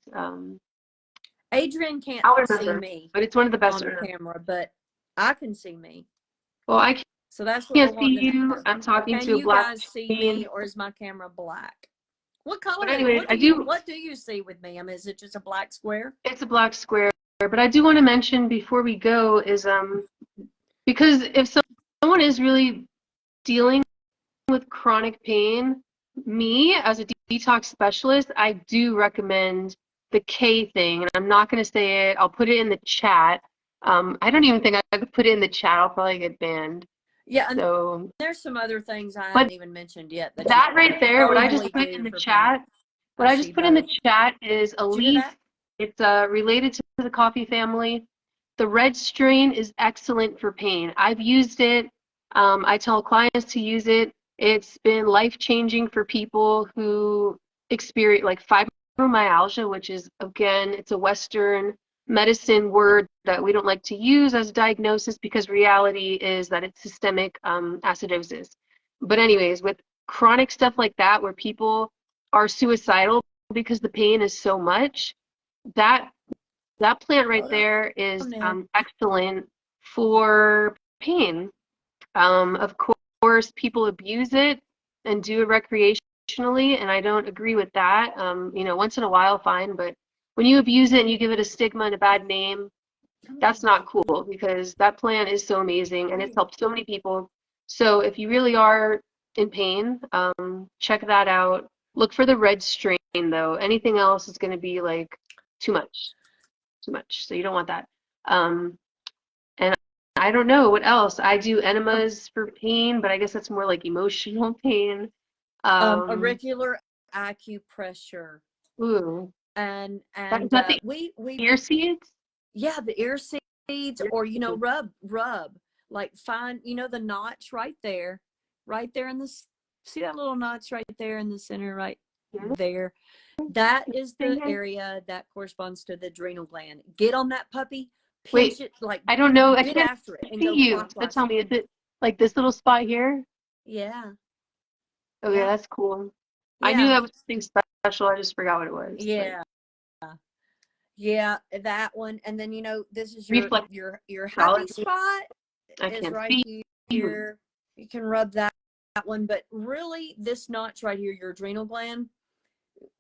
Adrian can't see me, but it's one of the best on the camera, but I can see me. Well, I so that's what can't see you. I'm talking to a black. Can you guys see me, or is my camera black? What color? But anyways, what do you see with me? I mean, is it just a black square? It's a black square. But I do want to mention before we go is because if someone is really dealing with chronic pain, me as a detox specialist, I do recommend the K thing, and I'm not going to say it. I'll put it in the chat. I don't even think I could put it in the chat. I'll probably get banned. Yeah, so there's some other things I haven't even mentioned yet. That right there, what I just put in the chat, what I just put in the chat is alleviate. It's related to the coffee family. The red strain is excellent for pain. I've used it. I tell clients to use it. It's been life-changing for people who experience like fibromyalgia, which is, again, it's a Western medicine word that we don't like to use as a diagnosis because reality is that it's systemic acidosis. But anyways, with chronic stuff like that where people are suicidal because the pain is so much, that plant right there is excellent for pain. Of course, people abuse it and do it recreationally, and I don't agree with that. Once in a while, fine, but when you abuse it and you give it a stigma and a bad name, that's not cool because that plant is so amazing and it's helped so many people. So if you really are in pain, check that out. Look for the red strain though. Anything else is going to be like too much. So you don't want that. And I don't know what else. I do enemas for pain, but I guess that's more like emotional pain. Auricular acupressure. Ooh. And is that the we ear seeds? Yeah, the ear seeds, or rub, like find the notch right there in the, see that little notch right there in the center, right there. That is the area that corresponds to the adrenal gland. Get on that puppy, pinch it, like I don't know. I get can't after it and see go you. clockwise. Tell me, is it like this little spot here? Yeah. Oh yeah, that's cool. I knew that was something special. I just forgot what it was. Yeah. Yeah, that one. And then this is your happy spot is right here. You can rub that one, but really this notch right here, your adrenal gland,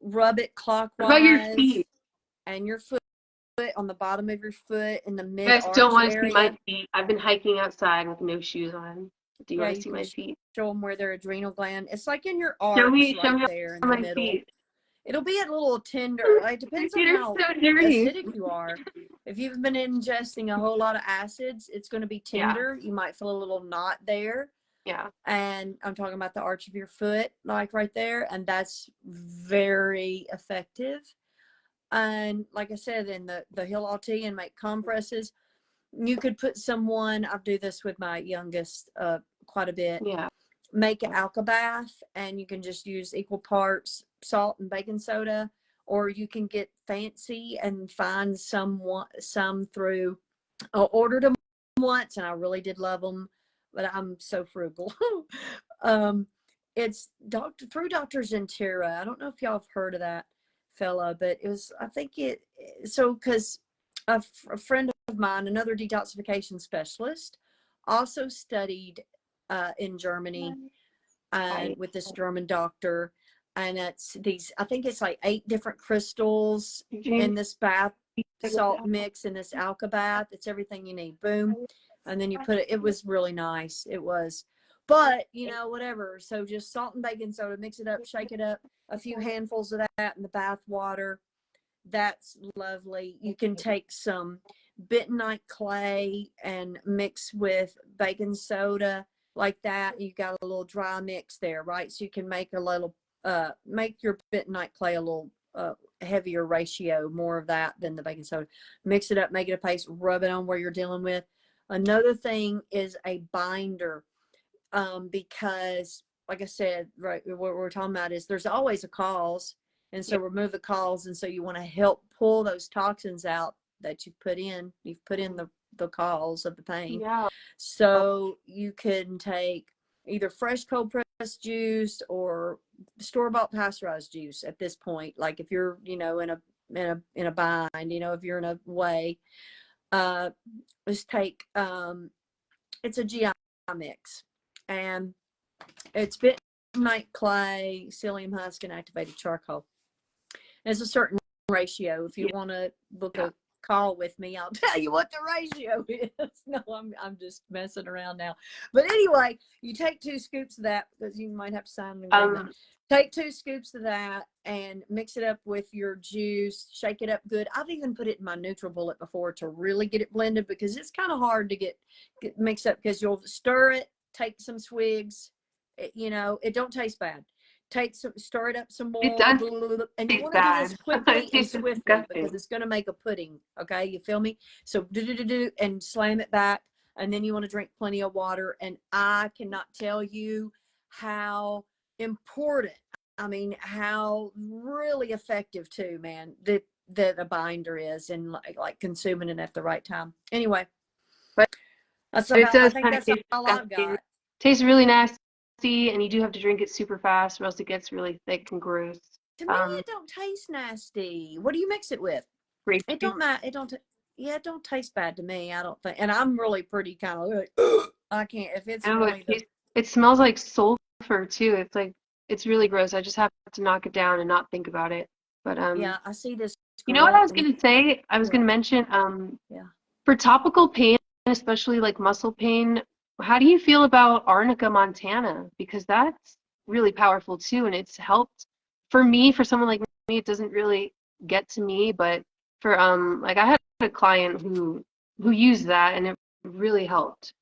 rub it clockwise. What about your feet? And your foot on the bottom of your foot in the mid arch area. You guys don't want to see my feet. I've been hiking outside with no shoes on. Do you want to see my feet? Show them where their adrenal gland. It's like in your arch right there in the middle. Feet. it'll be a little tender. It depends on You're how so dirty. acidic you are. If you've been ingesting a whole lot of acids, it's going to be tender. You might feel a little knot there. Yeah. And I'm talking about the arch of your foot, like right there. And that's very effective. And like I said, in the Hill tea and make compresses, you could put someone, I do this with my youngest quite a bit. Yeah. Make an alka bath, and you can just use equal parts salt and baking soda, or you can get fancy and find some through. I ordered them once and I really did love them, but I'm so frugal. It's through Dr. Zentira. I don't know if y'all have heard of that fella, but it was, I think because a friend of mine, another detoxification specialist, also studied in Germany with this German doctor. And it's I think it's like 8 different crystals in this bath salt mix, in this alka bath. It's everything you need. Boom. And then you put it was really nice. It was. But, whatever. So just salt and baking soda, mix it up, shake it up, a few handfuls of that in the bath water. That's lovely. You can take some bentonite clay and mix with baking soda like that. You got a little dry mix there, right? So you can make a little, make your bentonite clay a little heavier ratio, more of that than the baking soda. Mix it up, make it a paste, rub it on where you're dealing with. Another thing is a binder, because like I said, right, what we're talking about is there's always a cause. And so remove the cause. And so you want to help pull those toxins out that you've put in the cause of the pain. Yeah. So you can take either fresh cold pressed juice or store-bought pasteurized juice at this point. Like if you're, in a bind, if you're in a way, just take, it's a GI mix, and it's bentonite clay, psyllium husk, and activated charcoal. There's a certain ratio. If you want to book a call with me, I'll tell you what the ratio is. No, I'm just messing around now. But anyway, you take 2 scoops of that, because you might have to sign an agreement. Take 2 scoops of that and mix it up with your juice. Shake it up good. I've even put it in my NutriBullet before to really get it blended, because it's kind of hard to get mixed up, because you'll stir it, take some swigs. It don't taste bad. Stir it up some more. It does, and you want to do this quickly and swiftly, because it's going to make a pudding. Okay, you feel me? So and slam it back, and then you want to drink plenty of water. And I cannot tell you how important, how really effective too, man, that a binder is, and like consuming it at the right time. Anyway, but that's it does I think that's all I've got. Tastes really nasty, and you do have to drink it super fast, or else it gets really thick and gross. To me, it don't taste nasty. What do you mix it with? Grape It don't matter. It don't taste bad to me. I don't think. And I'm really pretty kind of like, I can't. If it's really it smells like sulfur too. It's really gross. I just have to knock it down and not think about it. But yeah, I see this. You know what I was gonna say? I was gonna mention for topical pain, especially like muscle pain. How do you feel about Arnica montana? Because that's really powerful too, and it's helped for me. For someone like me, it doesn't really get to me, but for like I had a client who used that, and it really helped.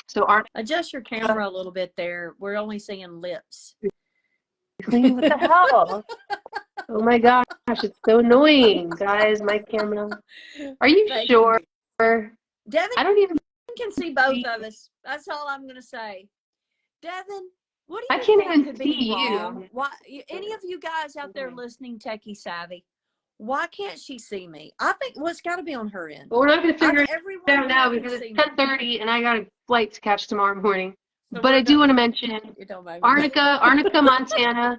So adjust your camera a little bit there. We're only seeing lips. What the hell? Oh my gosh, it's so annoying, guys. My camera. Are you sure? Devin, I don't even can see both of us. That's all I'm gonna say. Devin, what do you I can't think even could see be wrong? you. Why, any of you guys out there listening, techie savvy? Why can't she see me? I think it's got to be on her end. Well, we're not going to figure it out now, because it's 10:30 and I got a flight to catch tomorrow morning. So but I do want to mention Arnica montana.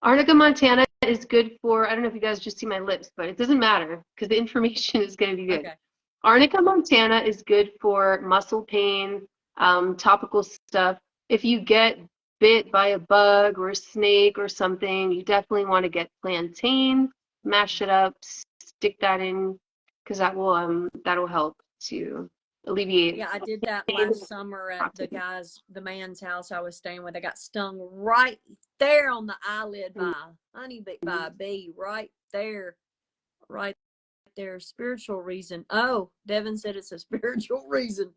Arnica montana is good for, I don't know if you guys just see my lips, but it doesn't matter, because the information is going to be good. Okay. Arnica montana is good for muscle pain, topical stuff. If you get bit by a bug or a snake or something, you definitely want to get plantain, mash it up, stick that in, because that'll help too. alleviate. Yeah, I did that last summer at the man's house I was staying with. I got stung right there on the eyelid by by a bee, right there, right there. Spiritual reason. Oh, Devin said it's a spiritual reason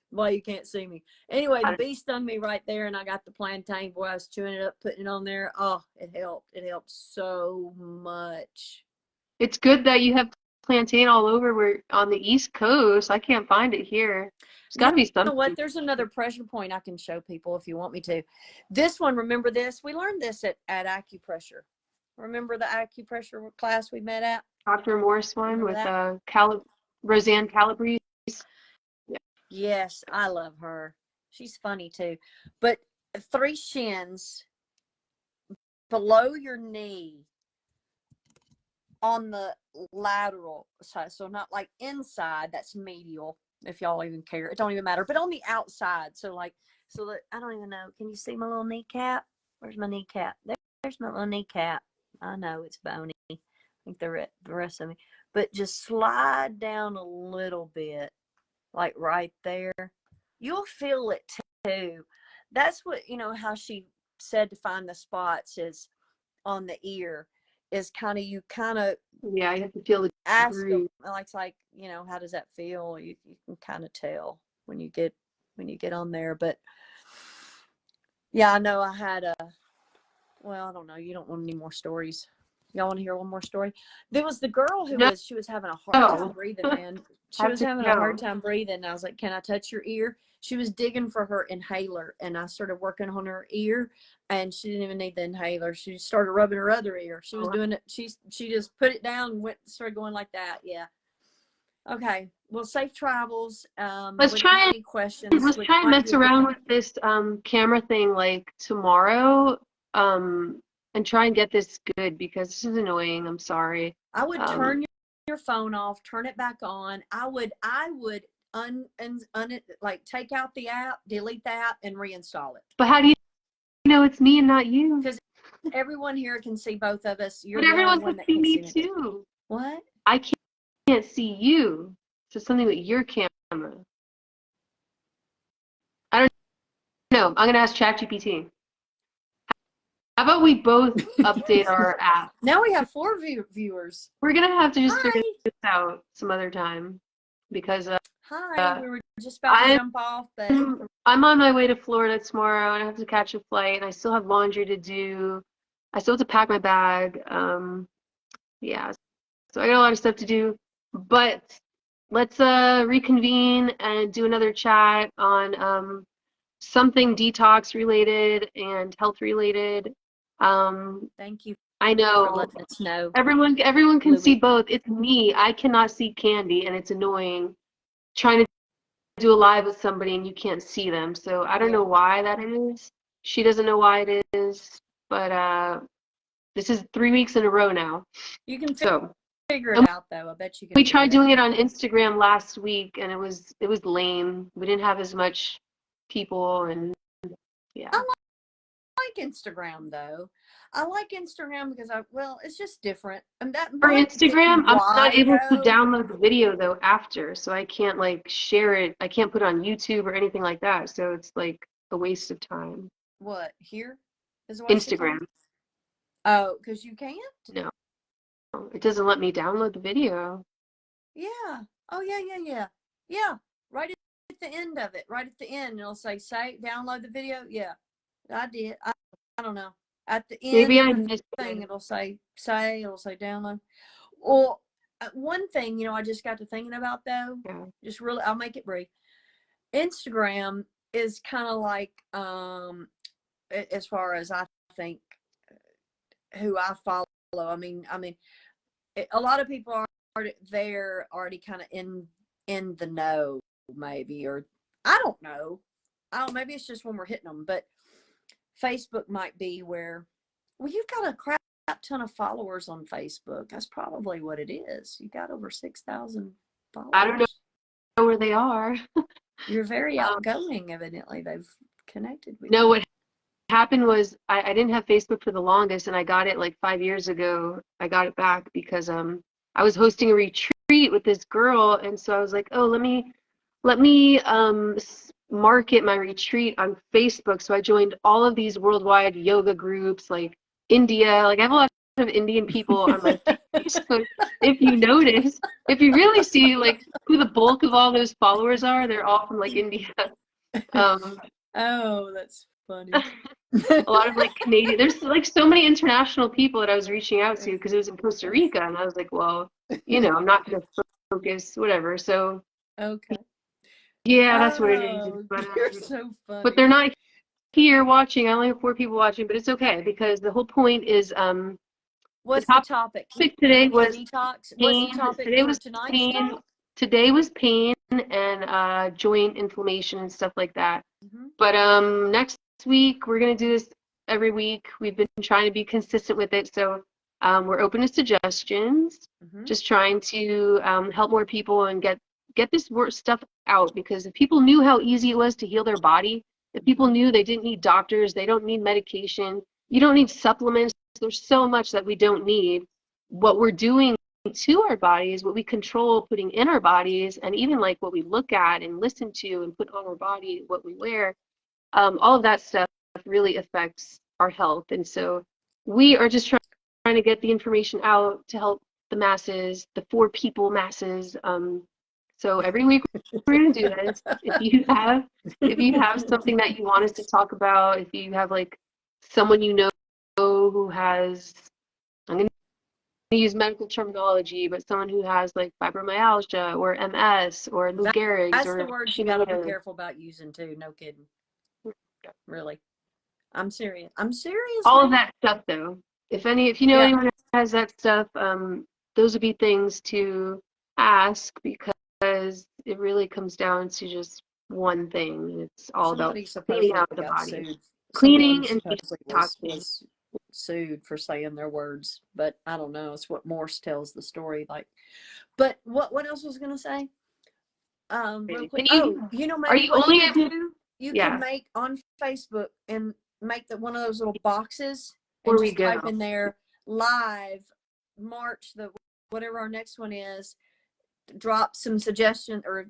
why you can't see me. Anyway, the bee stung me right there, and I got the plantain. Boy, I was chewing it up, putting it on there. Oh, it helped. It helped so much. It's good that you have plantain all over. We're on the East Coast. I can't find it here. There's got to be something. You know what? There's another pressure point I can show people if you want me to. This one, remember this? We learned this at acupressure. Remember the acupressure class we met at? Dr. Morse one with Roseanne Calabrese. Yeah. Yes, I love her. She's funny too. But 3 shins below your knee on the lateral side. So not like inside, that's medial, if y'all even care. It don't even matter. But on the outside. So like, so that I don't even know. Can you see my little kneecap? Where's my kneecap? There's my little kneecap. I know it's bony. I think the rest of me. But just slide down a little bit. Like right there. You'll feel it too. That's what, how she said to find the spots is on the ear. Is you yeah, you have to feel the ask them, like how does that feel? You can kind of tell when you get on there. But yeah, I know I had I don't know, you don't want any more stories. Y'all want to hear one more story? There was the girl who she was having a hard time breathing, man. She was having a hard time breathing. And I was like, can I touch your ear? She was digging for her inhaler, and I started working on her ear, and she didn't even need the inhaler. She started rubbing her other ear. She was doing it. She just put it down and started going like that. Yeah. Okay. Well, safe travels. Let's try any questions. Let's try and mess around with this camera thing like tomorrow. And try and get this good, because this is annoying. I'm sorry. I would turn your phone off, turn it back on. I would take out the app, delete the app, and reinstall it. But how do you know it's me and not you? Because everyone here can see both of us. But everyone can see me too. What? I can't see you. So something with your camera. I don't know. I'm gonna ask ChatGPT. How about we both update our app? Now we have 4 viewers. We're going to have to just figure this out some other time, because we were just about to jump off, but I'm on my way to Florida tomorrow, and I have to catch a flight, and I still have laundry to do. I still have to pack my bag. Yeah, so I got a lot of stuff to do, but let's reconvene and do another chat on something detox related and health related. Thank you. I know. For letting us know. Everyone can see both. It's me. I cannot see Candy, and it's annoying trying to do a live with somebody and you can't see them. So I don't know why that is. She doesn't know why it is, but this is 3 weeks in a row now. You can figure it out, though. I bet you can. We tried doing it on Instagram last week, and it was lame. We didn't have as much people, and yeah. I like Instagram, though. I like Instagram because it's just different. And that for Instagram, I'm not able to download the video though after, so I can't like share it. I can't put it on YouTube or anything like that. So it's like a waste of time. What here? Is Instagram. Oh, because you can't? No, it doesn't let me download the video. Yeah. Oh yeah. Right at the end of it. Right at the end, it'll say download the video. Yeah, I did. I don't know. At the end, maybe I missed thing, it'll say download. Or one thing, I just got to thinking about though. Yeah. Just really, I'll make it brief. Instagram is kind of like, as far as I think, who I follow. I mean, a lot of people are there already kind of in the know, maybe, or I don't know. Maybe it's just when we're hitting them, but Facebook might be where, you've got a crap ton of followers on Facebook. That's probably what it is. You got over 6,000 followers. I don't know where they are. You're very outgoing, evidently. They've connected with you. No, what happened was I didn't have Facebook for the longest, and I got it like 5 years ago. I got it back because I was hosting a retreat with this girl, and so I was like, oh, let me let me market my retreat on Facebook. So I joined all of these worldwide yoga groups, like India. Like I have a lot of Indian people on my Facebook. If you notice, if you really see like who the bulk of all those followers are, they're all from like India. Oh, that's funny. A lot of like Canadian. There's like so many international people that I was reaching out to because it was in Costa Rica, and I was like, well, I'm not gonna focus, whatever. So okay. yeah, that's what it is. Oh, you're so funny. But they're not here watching. I only have 4 people watching, but it's okay because the whole point is what's the topic today was detox? pain. What's the topic Today for was tonight's pain. talk? Today was pain and joint inflammation and stuff like that. Mm-hmm. But next week we're gonna do this every week. We've been trying to be consistent with it, so we're open to suggestions. Mm-hmm. Just trying to help more people and get this stuff out, because if people knew how easy it was to heal their body, if people knew they didn't need doctors, they don't need medication, you don't need supplements, there's so much that we don't need. What we're doing to our bodies, what we control putting in our bodies, and even like what we look at and listen to and put on our body, what we wear, all of that stuff really affects our health. And so we are just trying to get the information out to help the masses, the for people masses. So every week we're going to do this. If you have something that you want us to talk about, if you have like someone who has, I'm going to use medical terminology, but someone who has like fibromyalgia or MS or Lou Gehrig's, that's or the word you got to be careful about using too. No kidding. Really, I'm serious. All of that stuff, though. If you know anyone who has that stuff, those would be things to ask, because it really comes down to just one thing. It's all about cleaning out the body, cleaning and detoxing. Was sued for saying their words, but I don't know. It's what Morse tells the story. Like, but what else was I gonna say? Real quick. Maybe what you could do? You could make on Facebook and make one of those little boxes and just type in there live March, whatever our next one is, drop some suggestion or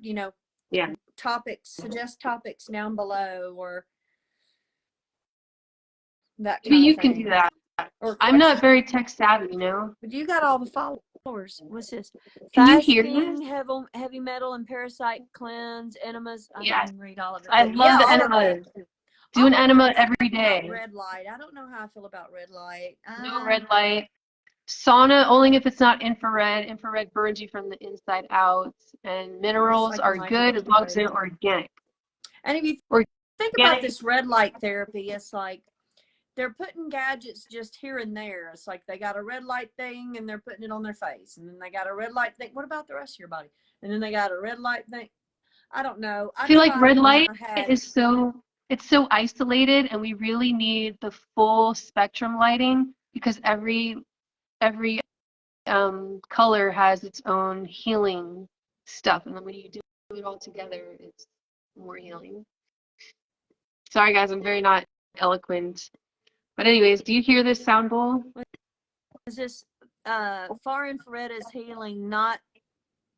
topics, suggest topics down below, or that kind of thing. You can do that. I'm not very tech savvy, But you got all the followers. What's this? Can Fasting, you hear this? heavy metal and parasite cleanse, enemas. I can read all of it. I love the enemas. Do an enema every day. Red light. I don't know how I feel about red light. No red light. Sauna only if it's not infrared. Infrared burns you from the inside out. And minerals are good as long as they're organic. And if you think about this red light therapy, it's like they're putting gadgets just here and there. It's like they got a red light thing and they're putting it on their face, and then they got a red light thing. What about the rest of your body? And then they got a red light thing. I don't know. I feel like red light is so isolated, and we really need the full spectrum lighting, because every color has its own healing stuff, and then when you do it all together, it's more healing. Sorry guys, I'm very not eloquent. But anyways, do you hear this sound bowl? Is this far infrared is healing, not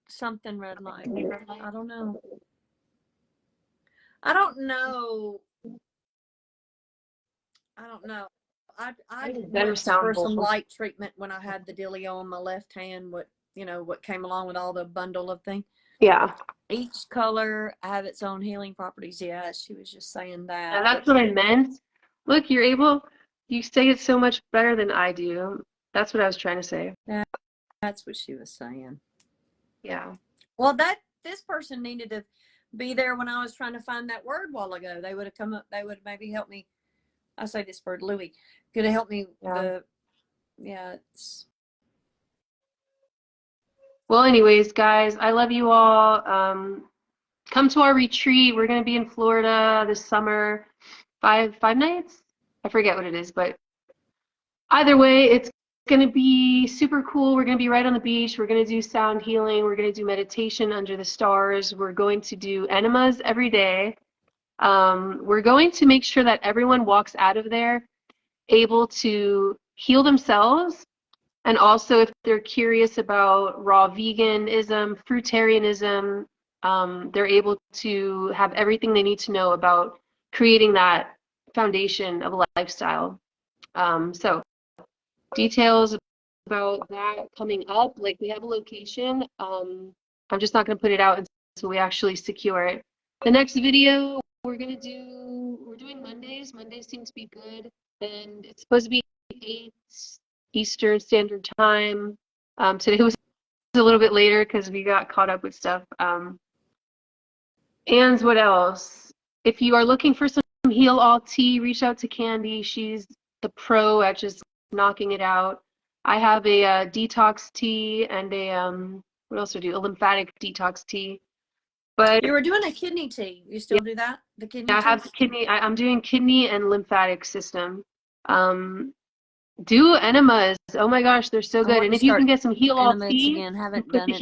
something red light? I don't know. I don't know. I went for some light treatment when I had the dealio on my left hand. What came along with all the bundle of things. Yeah. Each color have its own healing properties. Yeah, she was just saying that. And that's what I meant. Look, you say it so much better than I do. That's what I was trying to say. That's what she was saying. Yeah. Well, this person needed to be there when I was trying to find that word a while ago. They would have come up. They would maybe help me. I say this word, Louis. Could have helped me. Well, anyways, guys, I love you all. Come to our retreat. We're going to be in Florida this summer. 5 nights? I forget what it is, but either way, it's going to be super cool. We're going to be right on the beach. We're going to do sound healing. We're going to do meditation under the stars. We're going to do enemas every day. We're going to make sure that everyone walks out of there able to heal themselves. And also, if they're curious about raw veganism, fruitarianism, they're able to have everything they need to know about creating that foundation of a lifestyle. So details about that coming up, like we have a location. I'm just not going to put it out until we actually secure it. The next video we're doing Mondays. Mondays seem to be good, and it's supposed to be 8 Eastern Standard Time. Today was a little bit later because we got caught up with stuff. And what else? If you are looking for some heal all tea, reach out to Candy. She's the pro at just knocking it out. I have a detox tea and what else do I do? A lymphatic detox tea. But you were doing a kidney tea. You still do that? The kidney tea? I have the kidney. I'm doing kidney and lymphatic system. Do enemas. Oh my gosh, they're so good. And if you can get some heal all tea, put the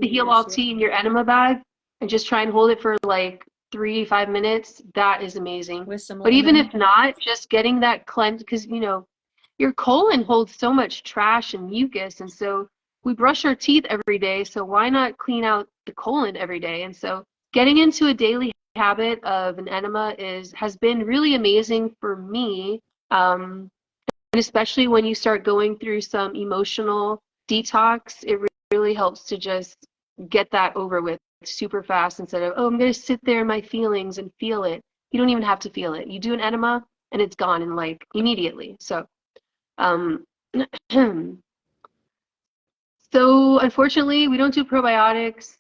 heal all tea in your enema bag and just try and hold it for like 3-5 minutes. That is amazing. But even if not, just getting that cleanse, because you know your colon holds so much trash and mucus, and so we brush our teeth every day. So why not clean out the colon every day? And so getting into a daily habit of an enema has been really amazing for me. And especially when you start going through some emotional detox, it really helps to just get that over with super fast instead of, oh, I'm going to sit there in my feelings and feel it. You don't even have to feel it. You do an enema and it's gone in like immediately. So, so unfortunately, we don't do probiotics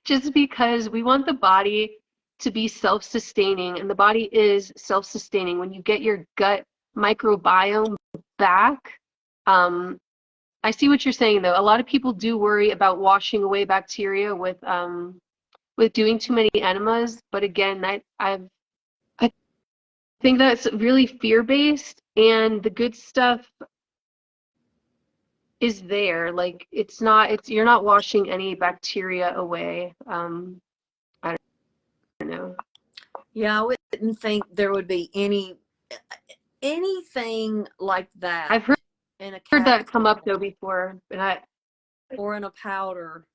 just because we want the body to be self-sustaining, and the body is self-sustaining. When you get your gut microbiome back, I see what you're saying though. A lot of people do worry about washing away bacteria with doing too many enemas, but again, I think that's really fear-based, and the good stuff is there. Like you're not washing any bacteria away. I don't know. Yeah, I wouldn't think there would be anything like that. I've heard that come up though before, and or in a powder.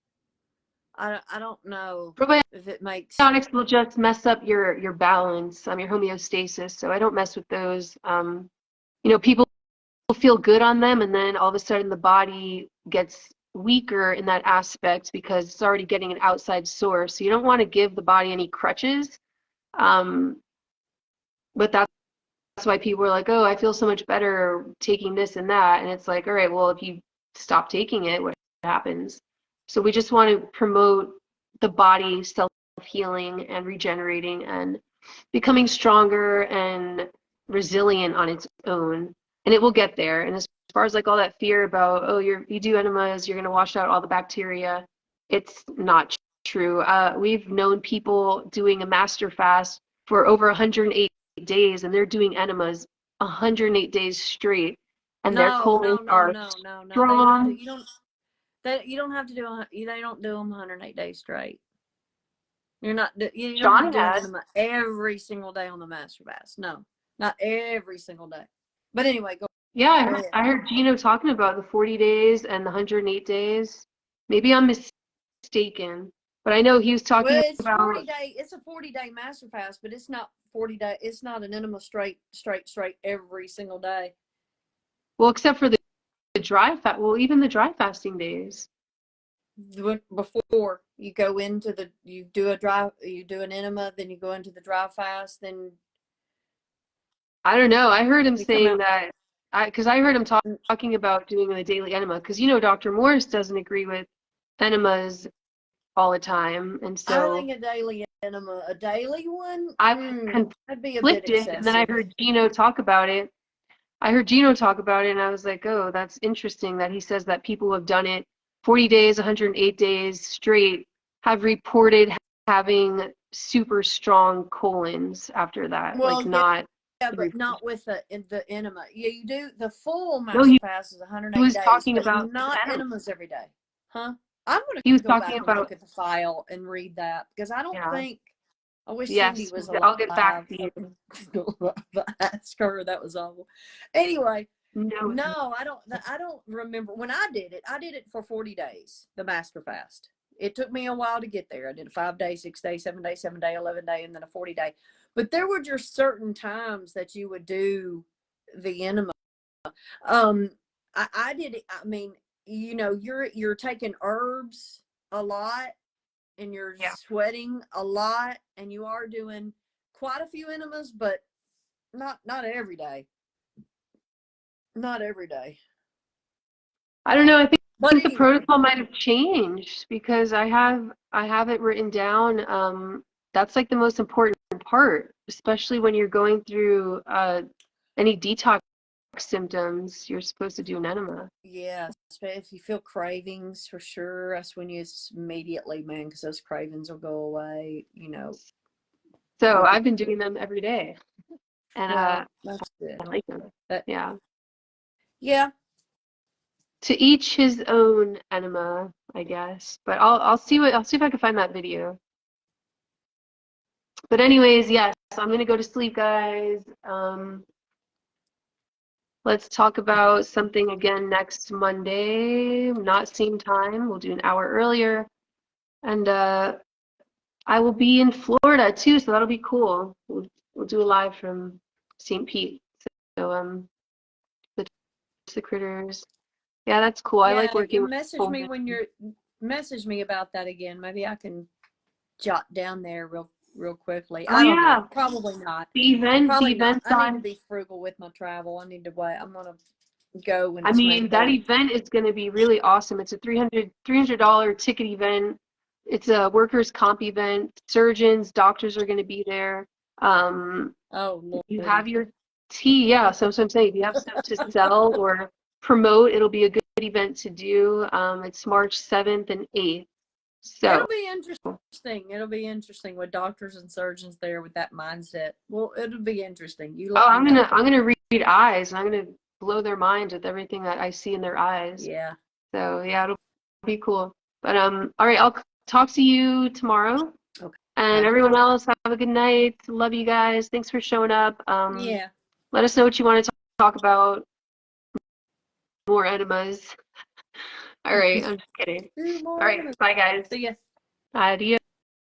I don't know if it makes. Probiotics will just mess up your balance, your homeostasis. So I don't mess with those. You know, people feel good on them, and then all of a sudden the body gets weaker in that aspect because it's already getting an outside source. So you don't want to give the body any crutches. But that's why people are like, oh, I feel so much better taking this and that. And it's like, all right, well, if you stop taking it, what happens? So we just want to promote the body self-healing and regenerating and becoming stronger and resilient on its own. And it will get there. And as far as like all that fear about, oh, you do enemas, you're going to wash out all the bacteria, it's not true. We've known people doing a master fast for over 108 days, and they're doing enemas 108 days straight, and their colons are strong. You don't have to do. They don't do them 108 days straight. You don't have to do them every single day on the master fast. No, not every single day. But anyway, go. Yeah, I heard Gino talking about the 40 days and the 108 days. Maybe I'm mistaken, but I know he was talking about 40 day. It's a 40-day master fast, but it's not 40 day. It's not an enema straight every single day. Well, except for the dry fast. Well, even the dry fasting days. Before you go into you do an enema, then you go into the dry fast, then. I don't know. I heard him saying that, because I heard him talking about doing a daily enema, because you know Dr. Morris doesn't agree with enemas all the time, and so I think a daily enema, a daily one, I'd be a bit excessive. And then I heard Gino talk about it. And I was like, oh, that's interesting that he says that people who have done it 40 days, 108 days straight have reported having super strong colons after that. Well, like not. Yeah, but not with the enema. Yeah, you do the full master fast is 108 days. He was talking about not enemas every day, huh? I'm going to go back and look at the file and read that because I don't think. I wish Cindy was alive. I'll get back to you. Ask her. That was awful. Anyway, No. No, I don't remember when I did it. I did it for 40 days, the master fast. It took me a while to get there. I did a 5 day, 6 day, 7 day, 7 day, 11 day, and then a 40 day. But there were just certain times that you would do the enema. I did it. I mean, you know, you're taking herbs a lot, and you're sweating a lot, and you are doing quite a few enemas, but not every day. Not every day. I don't know. I think But the anyway, protocol might have changed because I have it written down. That's like the most important part, especially when you're going through any detox symptoms. You're supposed to do an enema. yeah, if you feel cravings, for sure, that's when you immediately, man, because those cravings will go away, you know. So I've been doing them every day, and Well, that's good. I like them. Yeah. Yeah. To each his own enema, I guess. But I'll see if I can find that video. But anyways, yes, I'm gonna go to sleep, guys. Let's talk about something again next Monday. Not same time. We'll do an hour earlier. And I will be in Florida too, so that'll be cool. We'll do a live from St. Pete. So the critters. Yeah, that's cool. I like working you with message me when you're message me about that again. Maybe I can jot down there real quickly. Oh, I don't yeah. know. Probably not. The event I need to be frugal with my travel. I need to wait. I'm gonna go when I it's mean, that ready. event is going to be really awesome. It's a $300 ticket event. It's a workers' comp event. Surgeons, doctors are going to be there. Oh, Lord. You have your tea. Yeah, so I'm saying if you have stuff to sell or promote, it'll be a good event to do. It's March 7th and 8th. So it'll be interesting. It'll be interesting with doctors and surgeons there with that mindset. Well, it'll be interesting. I'm gonna read eyes, and I'm gonna blow their minds with everything that I see in their eyes. Yeah. So yeah, it'll be cool. But all right, I'll talk to you tomorrow. Okay. And everyone else, have a good night. Love you guys. Thanks for showing up. Yeah. Let us know what you want to talk about. More enemas. All right, I'm just kidding. All right, bye guys. See ya. Adios.